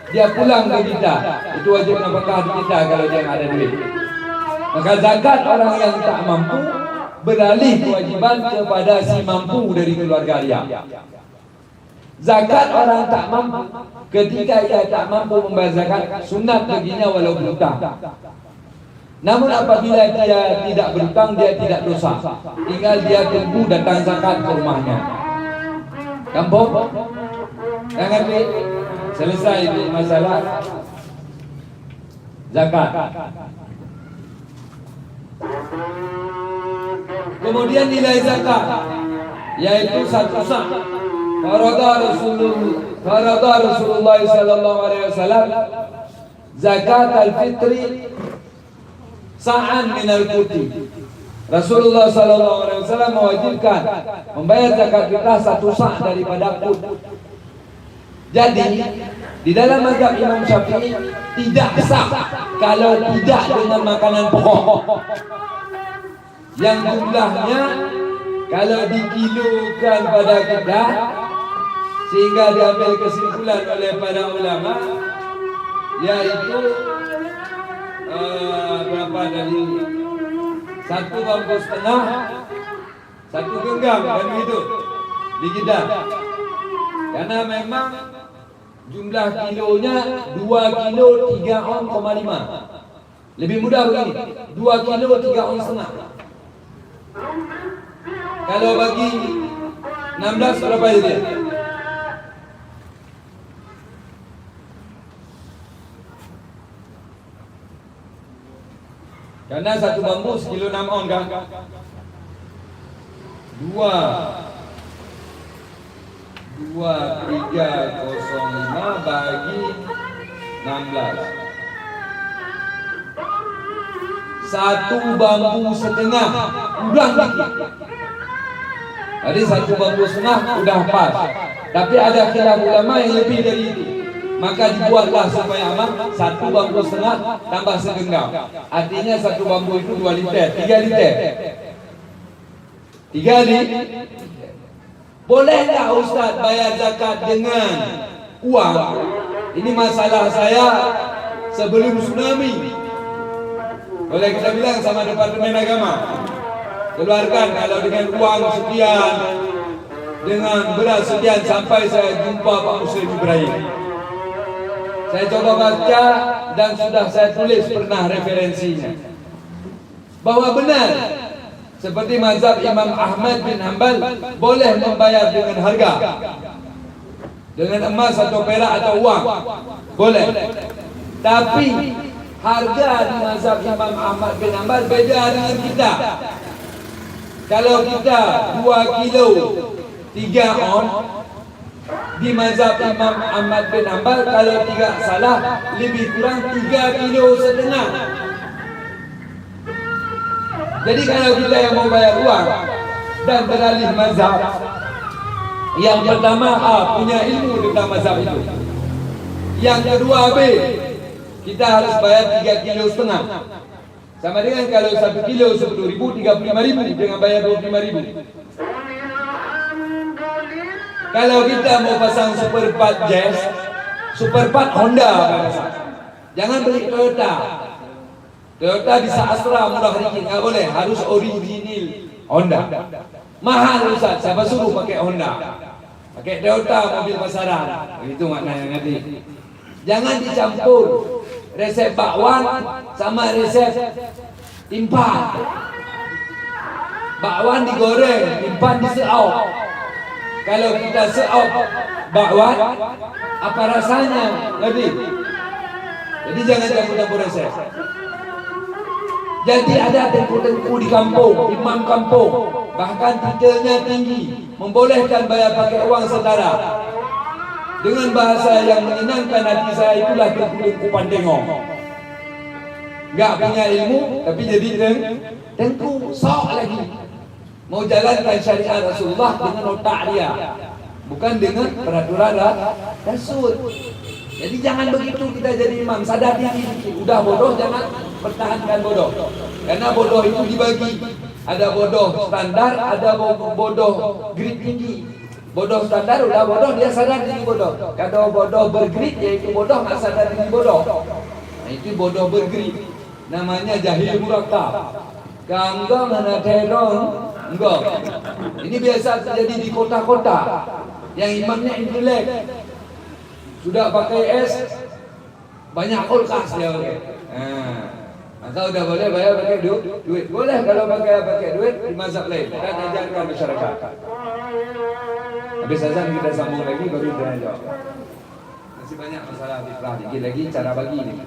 Speaker 1: dia pulang ke kita, itu wajib nafkah di kita kalau dia ada duit. Maka zakat orang yang tak mampu beralih kewajiban kepada si mampu dari keluarga dia. Zakat orang tak mampu, ketika ia tak mampu membayar zakat, sunat baginya walau berhutang. Namun apabila dia tidak berhutang, dia tidak dosa. Tinggal dia tunggu datang zakat ke rumahnya. Kampung? Jangan selesai itu masalah zakat. Kemudian nilai zakat, yaitu 1 sa'. Farada Rasulullah sallallahu alaihi wasallam zakat al-fitri sa'an minal kuti. Rasulullah sallallahu alaihi wasallam mewajibkan membayar zakat fitrah 1 sa' daripada kut. Jadi di dalam mazhab Imam Syafi'i tidak sah kalau tidak dengan makanan pokok yang jumlahnya kalau dikilokan pada kita, sehingga diambil kesimpulan oleh para ulama, yaitu berapa dari 1 bambu setengah, 1 genggam kan gitu di kita. Karena memang jumlah kilonya 2 kilo 3 on, 5. Lebih mudah begini, 2 kilo 3 on setengah. Kalau bagi 16 berapa itu? Karena satu bambu 1 kilo 6 on kan? 2,305 bagi 16. Satu bambu setengah, udah dikit. Tadi satu bambu setengah udah pas. Tapi ada khilaf ulama yang lebih dari itu. Maka dibuatlah supaya aman, satu bambu setengah tambah segenggam. Artinya satu bambu itu 2 liter, 3 liter. 3 liter. Boleh tak Ustaz bayar zakat dengan uang? Ini masalah saya sebelum tsunami. Boleh kita bilang sama Departemen Agama, keluarkan kalau dengan uang sekian, dengan beras sekian, sampai saya jumpa Pak Muslim Ibrahim. Saya coba baca dan sudah saya tulis pernah referensinya, bahwa benar seperti mazhab Imam Ahmad bin Hanbal boleh membayar dengan harga, dengan emas atau perak atau uang, boleh. Tapi harga di mazhab Imam Ahmad bin Hanbal beda dengan kita. Kalau kita 2 kilo 3 on, di mazhab Imam Ahmad bin Hanbal kalau tidak salah lebih kurang 3 kilo setengah. Jadi kalau kita yang mau bayar uang dan beralih mazhab, yang pertama A, punya ilmu tentang mazhab itu. Yang kedua B, kita harus bayar 3 kilo setengah. Sama dengan kalau 1 kilo 10.000, 35.000 dengan bayar 25.000. Kalau kita mau pasang Superpad Jazz, Superpad Honda, jangan beli Toyota. Toyota bisa Astra murah dikit, nggak boleh, harus original Honda. Mahal Ustaz, siapa suruh pakai Honda? Pakai Toyota mobil pasaran. Itu maknanya nanti. Jangan dicampur resep bakwan sama resep timpan. Bakwan digoreng, timpan diseop. Kalau kita seop bakwan, apa rasanya? Ngerti? Jadi jangan campur-campur resep. Jadi ada tengku-tengku di kampung, imam kampung, bahkan titelnya tinggi, membolehkan bayar pakai uang setara. Dengan bahasa yang menyenangkan hati saya, itulah tengku-tengku pandengong. Enggak punya ilmu, tapi jadi tengku sok lagi. Mau jalankan syariat Rasulullah dengan otak dia, bukan dengan peraturan Rasul. Jadi jangan begitu kita jadi imam, sadar diri. Udah bodoh jangan pertahankan bodoh. Karena bodoh itu dibagi. Ada bodoh standar, ada bodoh grade tinggi. Bodoh standar udah bodoh, dia sadar diri bodoh. Kalau bodoh bergrade yaitu bodoh nggak sadar diri bodoh. Nah, itu bodoh bergrade. Namanya jahil murakkab. Kanggo ngana terong, enggak. Ini biasa terjadi di kota-kota yang imamnya intelek. Sudah pakai es, banyak kulkas dia pakai. Nah, maka udah boleh bayar pakai duit. Boleh kalau pakai duit di mazhab lain. Dan ajarkan masyarakat. Habis azan kita sambung lagi baru kita jawab. Masih banyak masalah fiqh dikit lagi cara bagi ini.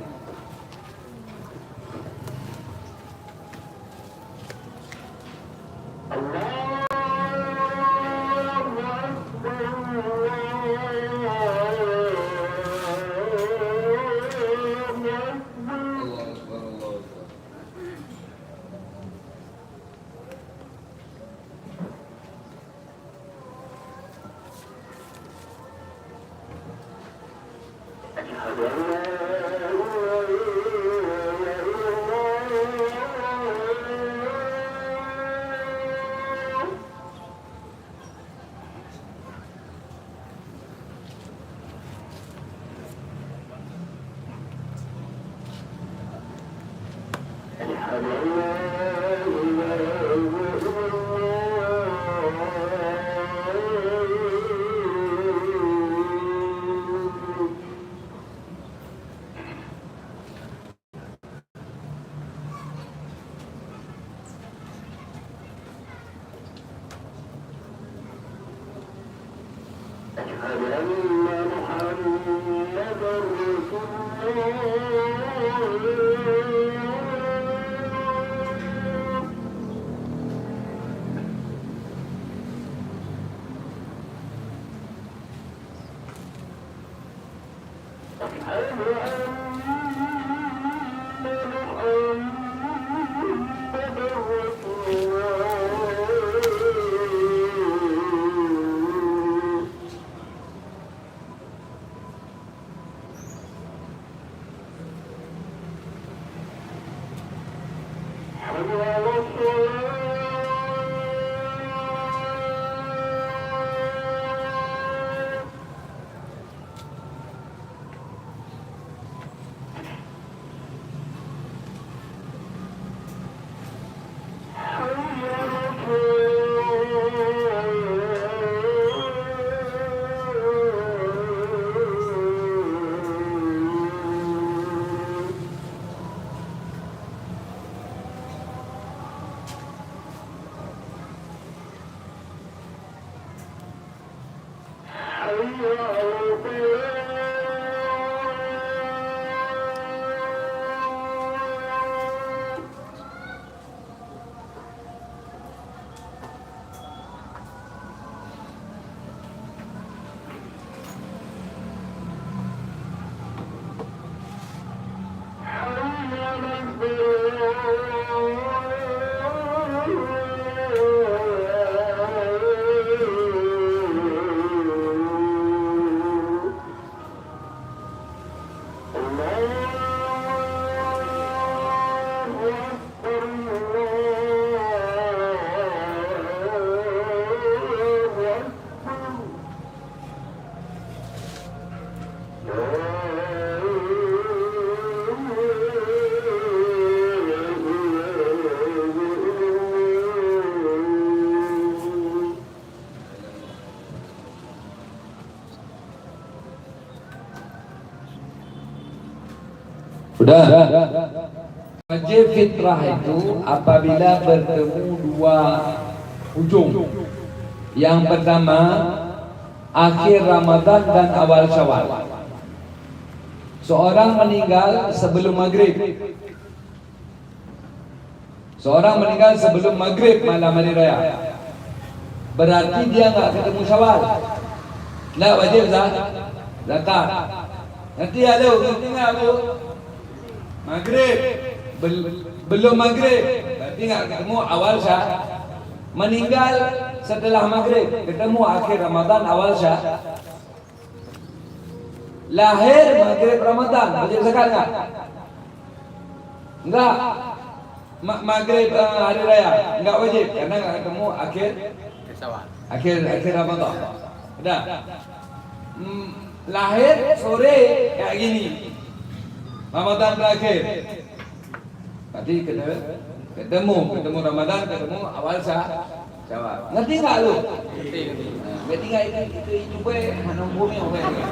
Speaker 1: Sudah. Wajib fitrah itu apabila bertemu dua ujung. Yang pertama akhir Ramadan dan awal Syawal. Seorang meninggal sebelum maghrib. Seorang meninggal sebelum maghrib malam hari raya. Berarti dia enggak ketemu Syawal. Enggak wajib zakat. Nanti ada tinggal tu maghrib belum maghrib, berarti enggak ketemu awal Syawal. Meninggal setelah maghrib, ketemu akhir Ramadan awal Syawal. Lahir maghrib Ramadan, wajib zakat enggak? Enggak. Maghrib hari raya enggak wajib karena enggak ketemu akhir Syawal. Akhir Ramadan. Sudah. Lahir sore kayak gini. Ramadan terakhir. Berarti ketemu Ramadan, ketemu awal Syawal. Ngerti enggak lu? Ngerti. Berarti enggak itu gue mana bumi apa ini?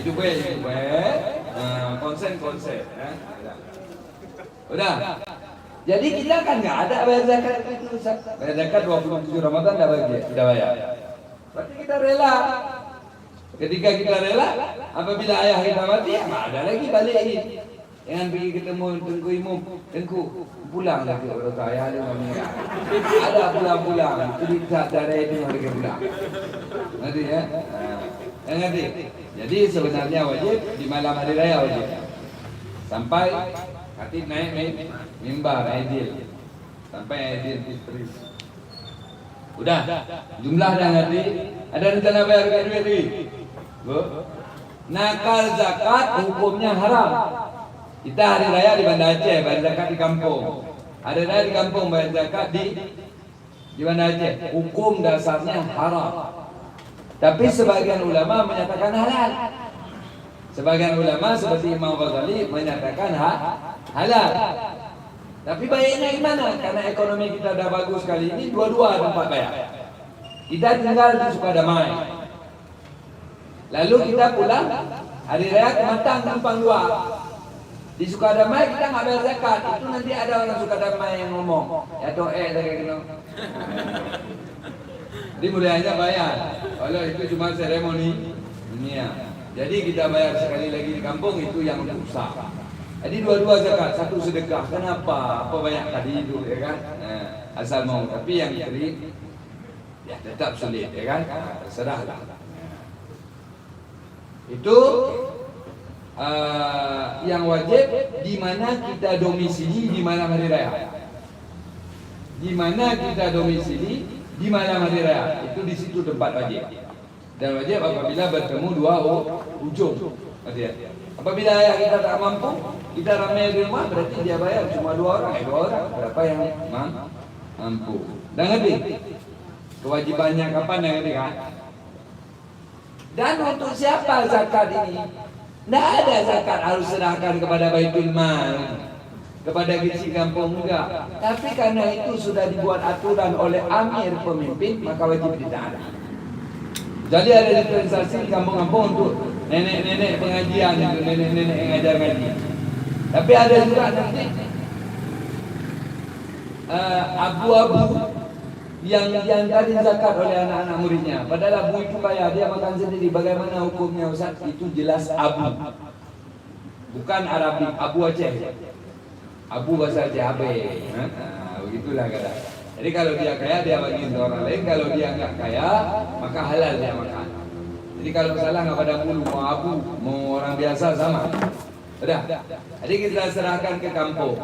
Speaker 1: Itu gue konsen ya. Udah. Jadi kita kan enggak ada bayar zakat itu. Bayar zakat 27 Ramadan tidak bayar. Berarti kita rela. Ketika kita rela, apabila ayah kita mati, ya ada lagi balik ini. Jangan pergi ketemu tengku imam, tengku pulang lagi orang ayah dia meninggal. Ada pulang, itu tak darah itu mereka pulang. Nanti ya, nanti. Jadi sebenarnya wajib di malam hari raya wajib. Sampai khatib naik mimbar Aidil, sampai Aidil Fitri. Udah, jumlah dah ngerti. Ada rencana bayar duit. Nakal zakat hukumnya haram. Kita hari raya di Banda Aceh bayar zakat di kampung. Hari raya di kampung bayar zakat di Banda Aceh. Hukum dasarnya haram. Tapi sebagian ulama menyatakan halal. Sebagian ulama seperti Imam Ghazali menyatakan halal. Tapi baiknya gimana? Karena ekonomi kita dah bagus kali ini, dua-dua tempat bayar. Kita tinggal di Sukadamai. Lalu kita pulang hari raya Kematang Tampang 2. Di Sukadamai kita nggak bayar zakat. Itu nanti ada orang Sukadamai yang ngomong, ya toh saya kena. Jadi mulainya bayar. Kalau itu cuma seremoni dunia. Jadi kita bayar sekali lagi di kampung itu yang usaha. Jadi dua-dua zakat, satu sedekah. Kenapa? Apa banyak tadi itu, ya kan? Asal mau. Tapi yang kiri, ya tetap sulit, ya kan? Terserahlah. Itu yang wajib di mana kita domisili di malam hari raya. Di mana kita domisili di malam hari raya, itu di situ tempat wajib. Dan wajib apabila bertemu dua ujung. Apabila ayah kita tak mampu, kita ramai di rumah, berarti dia bayar cuma dua orang. Berapa yang mampu? Dan ngerti kewajibannya kapan, yang ngerti kan? Dan untuk siapa zakat ini? Tidak ada zakat harus serahkan kepada Baitul Mal, kepada gizi kampung, enggak. Tapi karena itu sudah dibuat aturan oleh amir pemimpin, maka wajib ditaati. Jadi ada dispensasi di kampung-kampung untuk nenek-nenek pengajian, itu nenek-nenek yang ngajar ngaji. Tapi ada juga nanti abu-abu yang diantarin zakat oleh anak-anak muridnya. Padahal abu itu kaya, dia makan sendiri. Bagaimana hukumnya Ustaz? Itu jelas abu, bukan Arabik, abu Aceh. Abu bahasa Aceh, abe. Begitulah kata. Jadi kalau dia kaya, dia bagi untuk orang lain. Kalau dia enggak kaya, maka halal dia makan. Jadi kalau salah nggak pada bulu, mau abu, mau orang biasa sama. Sudah. Jadi kita serahkan ke kampung.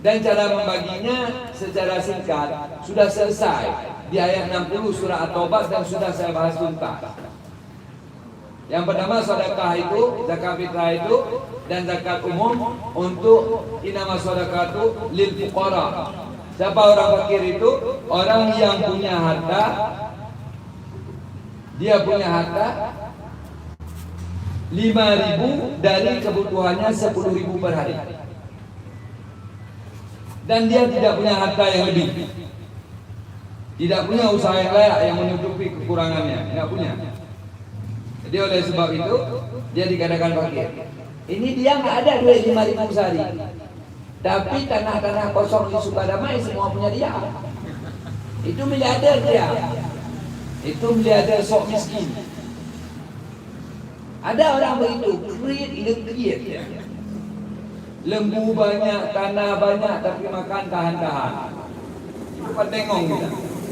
Speaker 1: Dan cara membaginya secara singkat sudah selesai di ayat 60 surah At-Taubah dan sudah saya bahas tuntas. Yang pertama sedekah itu, zakat fitrah itu, dan zakat umum untuk inama sedekatu lil fuqara. Siapa orang fakir itu? Orang yang punya harta, dia punya harta 5.000 dari kebutuhannya 10.000 per hari. Dan dia tidak punya harta yang lebih, tidak punya usaha yang layak yang menutupi kekurangannya, tidak punya. Jadi oleh sebab itu dia dikatakan fakir. Ini dia nggak ada duit 5.000 sehari, tapi tanah-tanah kosong di Sukadamai semua punya dia. Itu miliarder dia. Itu miliarder sok miskin. Ada orang begitu, kriit dia. Lembu banyak, tanah banyak, tapi makan tahan-tahan. Itu kan tengok kita.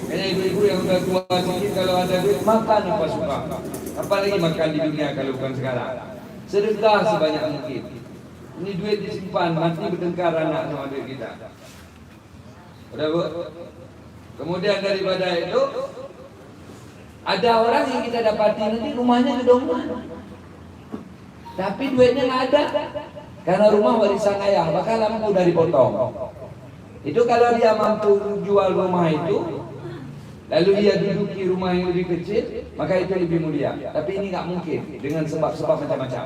Speaker 1: Kayaknya ibu-ibu yang sudah tua sedikit kalau ada duit makan apa suka. Apalagi makan di dunia kalau bukan sekarang. Sedekah sebanyak mungkin. Ini duit disimpan, mati bertengkar anak sama duit kita. Udah bu? Kemudian daripada itu, ada orang yang kita dapati nanti rumahnya gedongan, tapi duitnya nggak ada. Karena rumah warisan ayah, maka lampu udah dipotong. Itu kalau dia mampu jual rumah itu, lalu dia duduki rumah yang lebih kecil, maka itu lebih mulia. Tapi ini nggak mungkin dengan sebab-sebab macam-macam.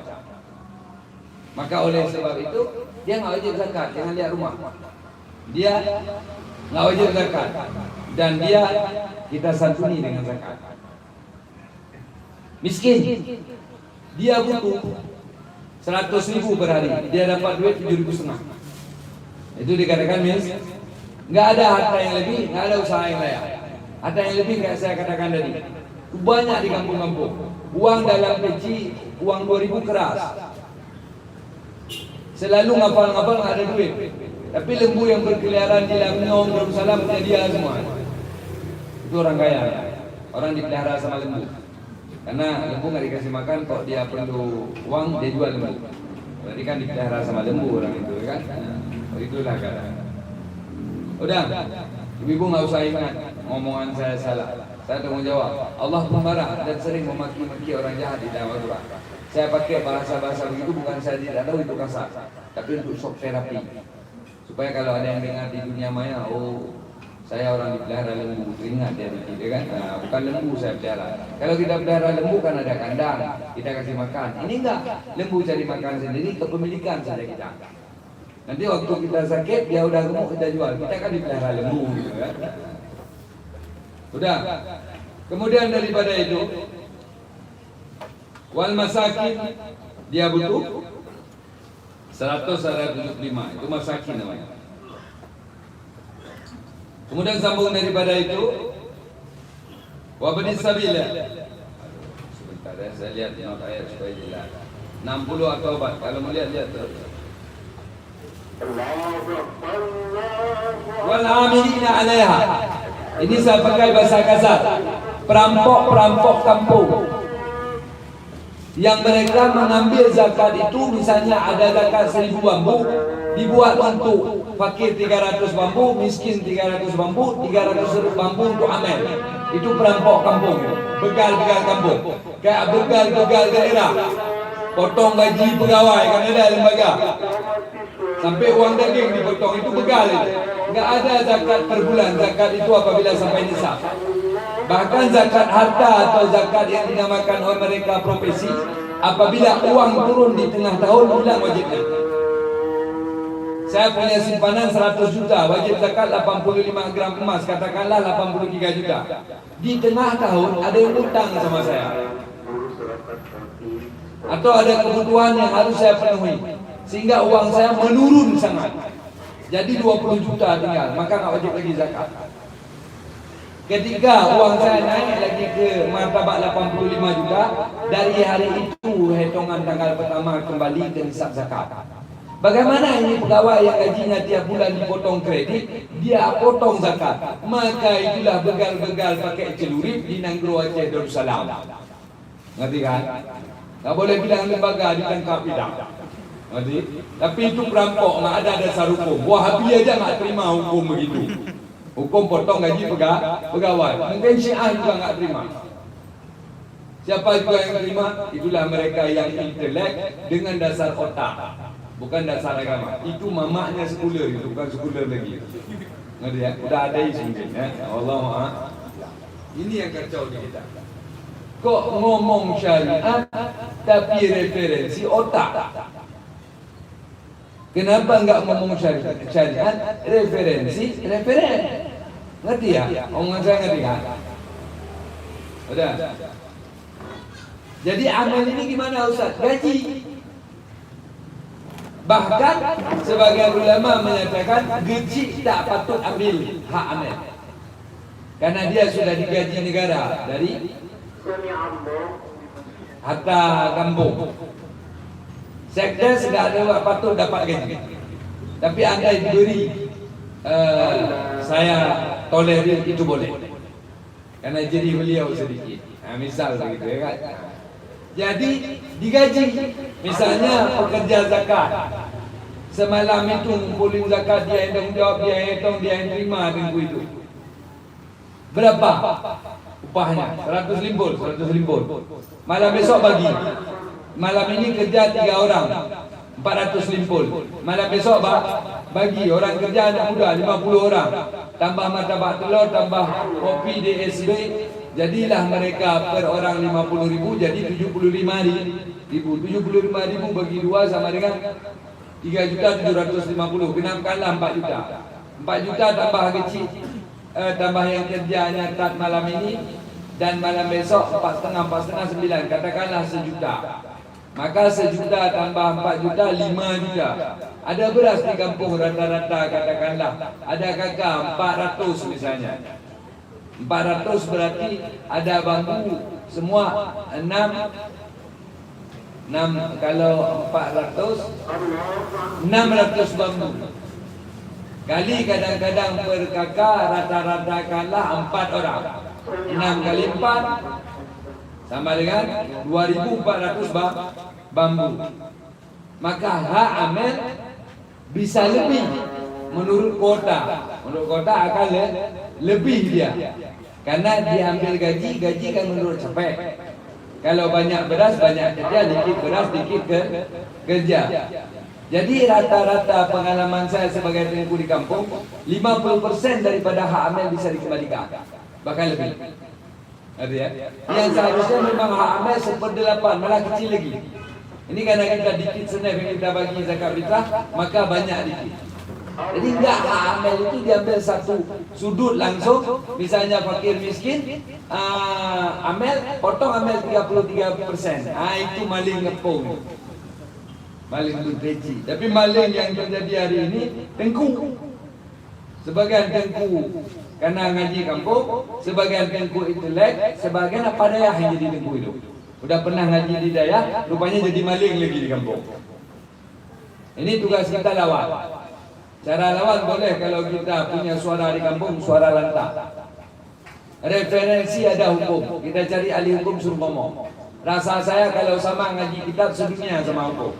Speaker 1: Maka oleh sebab itu dia nggak wajib zakat. Jangan lihat rumah, dia nggak wajib zakat, dan dia kita santuni dengan zakat. Miskin, dia butuh 100.000 per hari, dia dapat duit 7.500. Itu dikatakan nggak ada harta yang lebih, nggak ada usaha yang layak. Harta yang lebih kayak saya katakan tadi, banyak di kampung-kampung. Uang dalam peci, uang 2.000 keras. Selalu ngapal-ngapal nggak ada duit. Tapi lembu yang berkeliaran di Lamnyong, Darussalam punya dia semua. Itu orang kaya. Orang dipelihara sama lembu. Karena lembu nggak dikasih makan, kok dia perlu uang, dia jual lembu. Berarti kan dipelihara sama lembu orang itu, kan? Nah, itulah kata. Udah, ibu nggak usah ingat ngomongan saya salah. Saya tanggung jawab. Allah pemarah dan sering memaki-maki orang jahat di dalam Al-Quran. Saya pakai bahasa-bahasa begitu bukan saya tidak tahu itu kasar, tapi untuk shock terapi. Supaya kalau ada yang dengar di dunia maya, oh saya orang dipelihara lembu, ingat dia begitu kan? Nah, bukan lembu saya pelihara. Kalau kita pelihara lembu kan ada kandang, kita kasih makan. Ini enggak, lembu cari makan sendiri, kepemilikan saja kita. Nanti waktu kita sakit, dia udah gemuk kita jual. Kita kan dipelihara lembu gitu kan? Udah. Kemudian daripada itu, wal masakin dia butuh 175, itu masakin namanya. Kemudian sambung daripada itu, wabnis sabila. Sebentar ya, saya lihat not ayat supaya jelas. 60 atau apa? Kalau melihat lihat terus. Wal amilina 'alaiha. Ini saya pakai bahasa kasar. Perampok-perampok kampung. Yang mereka mengambil zakat itu, misalnya ada zakat 1000 bambu, dibuat untuk fakir 300 bambu, miskin 300 bambu, 300 bambu untuk amel. Itu perampok kampung, begal-begal kampung, kayak begal-begal daerah. Potong gaji pegawai kan ada lembaga, sampai uang daging dipotong, itu begal itu. Enggak ada zakat per bulan. Zakat itu apabila sampai nisab. Bahkan zakat harta atau zakat yang dinamakan oleh mereka profesi, apabila uang turun di tengah tahun, hilang wajibnya. Saya punya simpanan 100 juta, wajib zakat 85 gram emas, katakanlah 83 juta. Di tengah tahun ada yang utang sama saya, atau ada kebutuhan yang harus saya penuhi, sehingga uang saya menurun sangat, jadi 20 juta tinggal, maka nggak wajib lagi zakat. Ketika uang saya naik lagi ke martabat 85 juta, dari hari itu hitungan tanggal pertama kembali ke nisab zakat. Bagaimana ini pegawai yang gajinya tiap bulan dipotong kredit, dia potong zakat? Maka itulah begal-begal pakai celurit di Nanggro Aceh Darussalam. Ngerti kan? Tak boleh bilang lembaga ditangkap tidak. Ngerti? Tapi itu perampok, nggak ada dasar hukum. Wahabi aja nggak terima hukum begitu. Hukum potong gaji pegawai. Mungkin Syiah juga nggak terima. Siapa juga yang terima? Itulah mereka yang intelek dengan dasar otak, bukan dasar agama. Itu mamaknya sekuler, itu bukan sekuler lagi. Ngerti ya? Udah ada isu mungkin ya. Allah maaf. Ini yang kacau di kita. Kok ngomong syariat tapi referensi otak? Kenapa enggak ngomong syariat? Referensi referen. Ngerti ya? Omongan saya ngerti kan? Udah. Jadi amal ini gimana Ustaz? Gaji. Bahkan sebagian ulama menyatakan gaji tak patut ambil hak amal, karena dia sudah digaji negara dari harta kampung. Sekdes tidak ada patut dapat gaji. Tapi anda diberi, saya tolerir, itu boleh, karena jadi beliau sedikit. Misal begitu ya kan. Jadi digaji, misalnya pekerja zakat, semalam itu ngumpulin zakat, dia yang tanggung jawab, dia yang hitung, dia yang terima tengku itu. Berapa upahnya? 100 limbul. Malam besok bagi. Malam ini kerja 3 orang, 400 limpul. Malam besok bagi orang kerja anak muda 50 orang. Tambah martabak telur, tambah kopi DSB. Jadilah mereka per orang 50.000, jadi 75.000. 75.000 bagi 2 sama dengan 3.750. Genapkanlah 4 juta. 4 juta tambah kecil, tambah yang kerjanya tak malam ini, dan malam besok 4,5, 9. Katakanlah 1 juta. Maka 1 juta tambah 4 juta, 5 juta. Ada beras di kampung rata-rata, katakanlah ada kakak 400 misalnya. 400 berarti ada bambu semua 6, kalau 400 600 bambu. Kali kadang-kadang per kakak rata-rata kalah 4 orang. 6 kali 4 sama dengan 2.400 bambu. Maka hak amel bisa lebih menurut kota. Menurut kota akan lebih dia, karena dia ambil gaji kan menurut capek. Kalau banyak beras banyak kerja, dikit beras dikit kerja. Jadi rata-rata pengalaman saya sebagai tengku di kampung, 50% daripada hak amel bisa dikembalikan, bahkan lebih. Ada ya? Yang seharusnya memang hak amel 1/8, malah kecil lagi. Ini karena kita dikit senef yang kita bagi zakat fitrah, maka banyak dikit. Jadi enggak, hak amel itu diambil satu sudut langsung. Misalnya fakir miskin, amel, potong amel 33%. Itu maling ngepung, maling berpeci. Tapi maling yang terjadi hari ini tengku. Sebagian tengku karena ngaji kampung, sebagian tengku intelek, sebagian apa daya yang jadi tengku itu. Udah pernah ngaji di daya, rupanya jadi maling lagi di kampung. Ini tugas kita lawan. Cara lawan boleh kalau kita punya suara di kampung, suara lantang. Referensi ada hukum, kita cari ahli hukum suruh ngomong. Rasa saya kalau sama ngaji kitab sedunia sama hukum.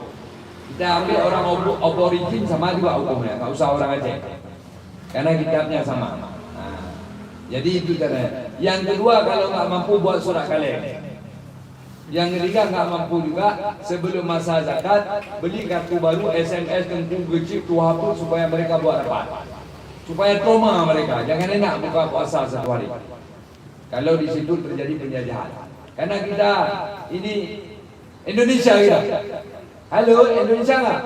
Speaker 1: Kita ambil orang aborigin sama juga hukumnya, nggak usah orang Aceh. Karena kitabnya sama. Nah, jadi itu caranya. Yang kedua, kalau nggak mampu buat surat kaleng. Yang ketiga, nggak mampu juga sebelum masa zakat beli kartu baru, SMS, tengku, gecik, tuhapu supaya mereka buat rapat. Supaya trauma mereka, jangan enak buka puasa satu hari. Kalau di situ terjadi penjajahan. Karena kita ini Indonesia kita. Halo, Indonesia nggak?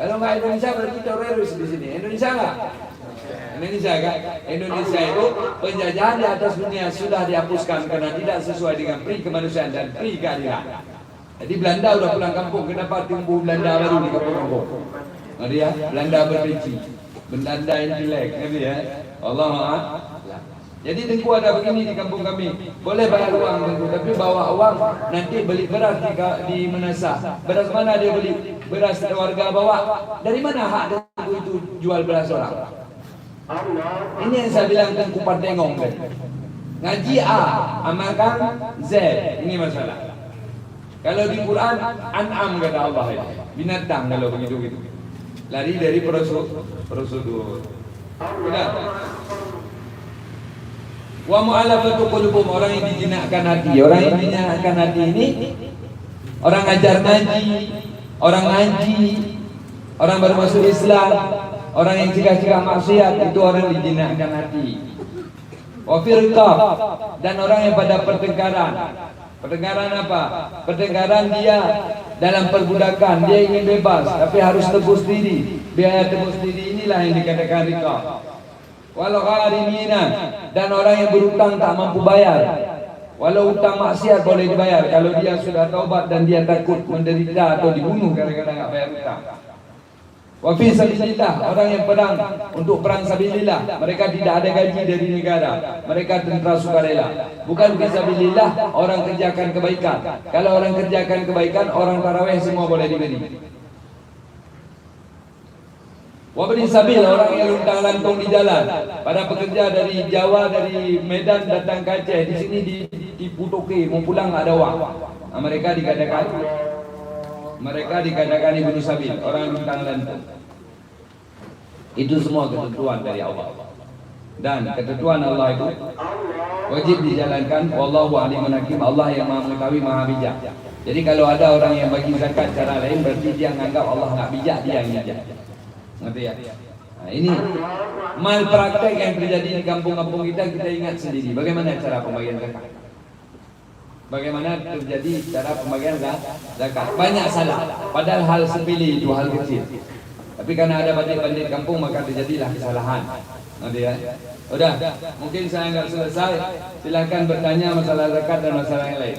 Speaker 1: Kalau nggak Indonesia berarti teroris di sini. Indonesia nggak? Indonesia kan? Indonesia itu penjajahan di atas dunia sudah dihapuskan karena tidak sesuai dengan pri kemanusiaan dan pri keadilan. Jadi Belanda udah pulang kampung, kenapa tumbuh Belanda baru di kampung-kampung? Ngerti ya? Belanda berbenci, Belanda yang jelek, ngerti ya? Allah maaf. Jadi Tengku ada begini di kampung kami, boleh bayar uang Tengku, tapi bawa uang nanti beli beras di Menasa. Beras mana dia beli? Beras warga bawa. Dari mana hak Tengku itu jual beras orang? Ini yang saya bilang Tengku Partengong kan. Ngaji A, amalkan Z. Ini masalah. Kalau di Quran an'am kata Allah ya. Binatang kalau begitu. Lari dari prosedur. Sudah. Wa mu'alafatu qulubum, orang yang dijinakkan hati. Orang yang dijinakkan hati ini orang ajar ngaji, orang ngaji, orang baru masuk Islam, orang yang cegah-cegah maksiat, itu orang yang dijinakkan hati. Wa firqah, dan orang yang pada pertengkaran. Pertengkaran apa? Pertengkaran dia dalam perbudakan, dia ingin bebas tapi harus tebus diri. Biaya tebus diri inilah yang dikatakan riqah. Walau gharimina, dan orang yang berutang tak mampu bayar. Walau utang maksiat boleh dibayar kalau dia sudah taubat dan dia takut menderita atau dibunuh gara-gara enggak bayar utang. Wa fi sabilillah, orang yang perang untuk perang sabilillah, mereka tidak ada gaji dari negara, mereka tentara sukarela. Bukan fi sabilillah, orang kerjakan kebaikan. Kalau orang kerjakan kebaikan, orang tarawih semua boleh diberi. Wabni sabil, orang yang luntang-lantung di jalan. Pada pekerja dari Jawa, dari Medan datang ke Aceh, di sini di Putoke, mau pulang nggak ada uang. Nah, mereka dikatakan ibnu sabil, orang luntang-lantung. Itu semua ketentuan dari Allah. Dan ketentuan Allah itu wajib dijalankan. Wallahu alimun hakim, Allah yang Maha mengetahui, Maha bijak. Jadi kalau ada orang yang bagi zakat cara lain, berarti dia menganggap Allah nggak bijak, dia yang bijak. Ngerti ya? Nah, ini malpraktek yang terjadi di kampung-kampung kita ingat sendiri. Bagaimana cara pembagian zakat? Bagaimana terjadi cara pembagian zakat? Banyak salah. Padahal hal sepele itu, hal kecil. Tapi karena ada bandit-bandit kampung maka terjadilah kesalahan. Ngerti ya? Udah, mungkin saya nggak selesai. Silakan bertanya masalah zakat dan masalah yang lain.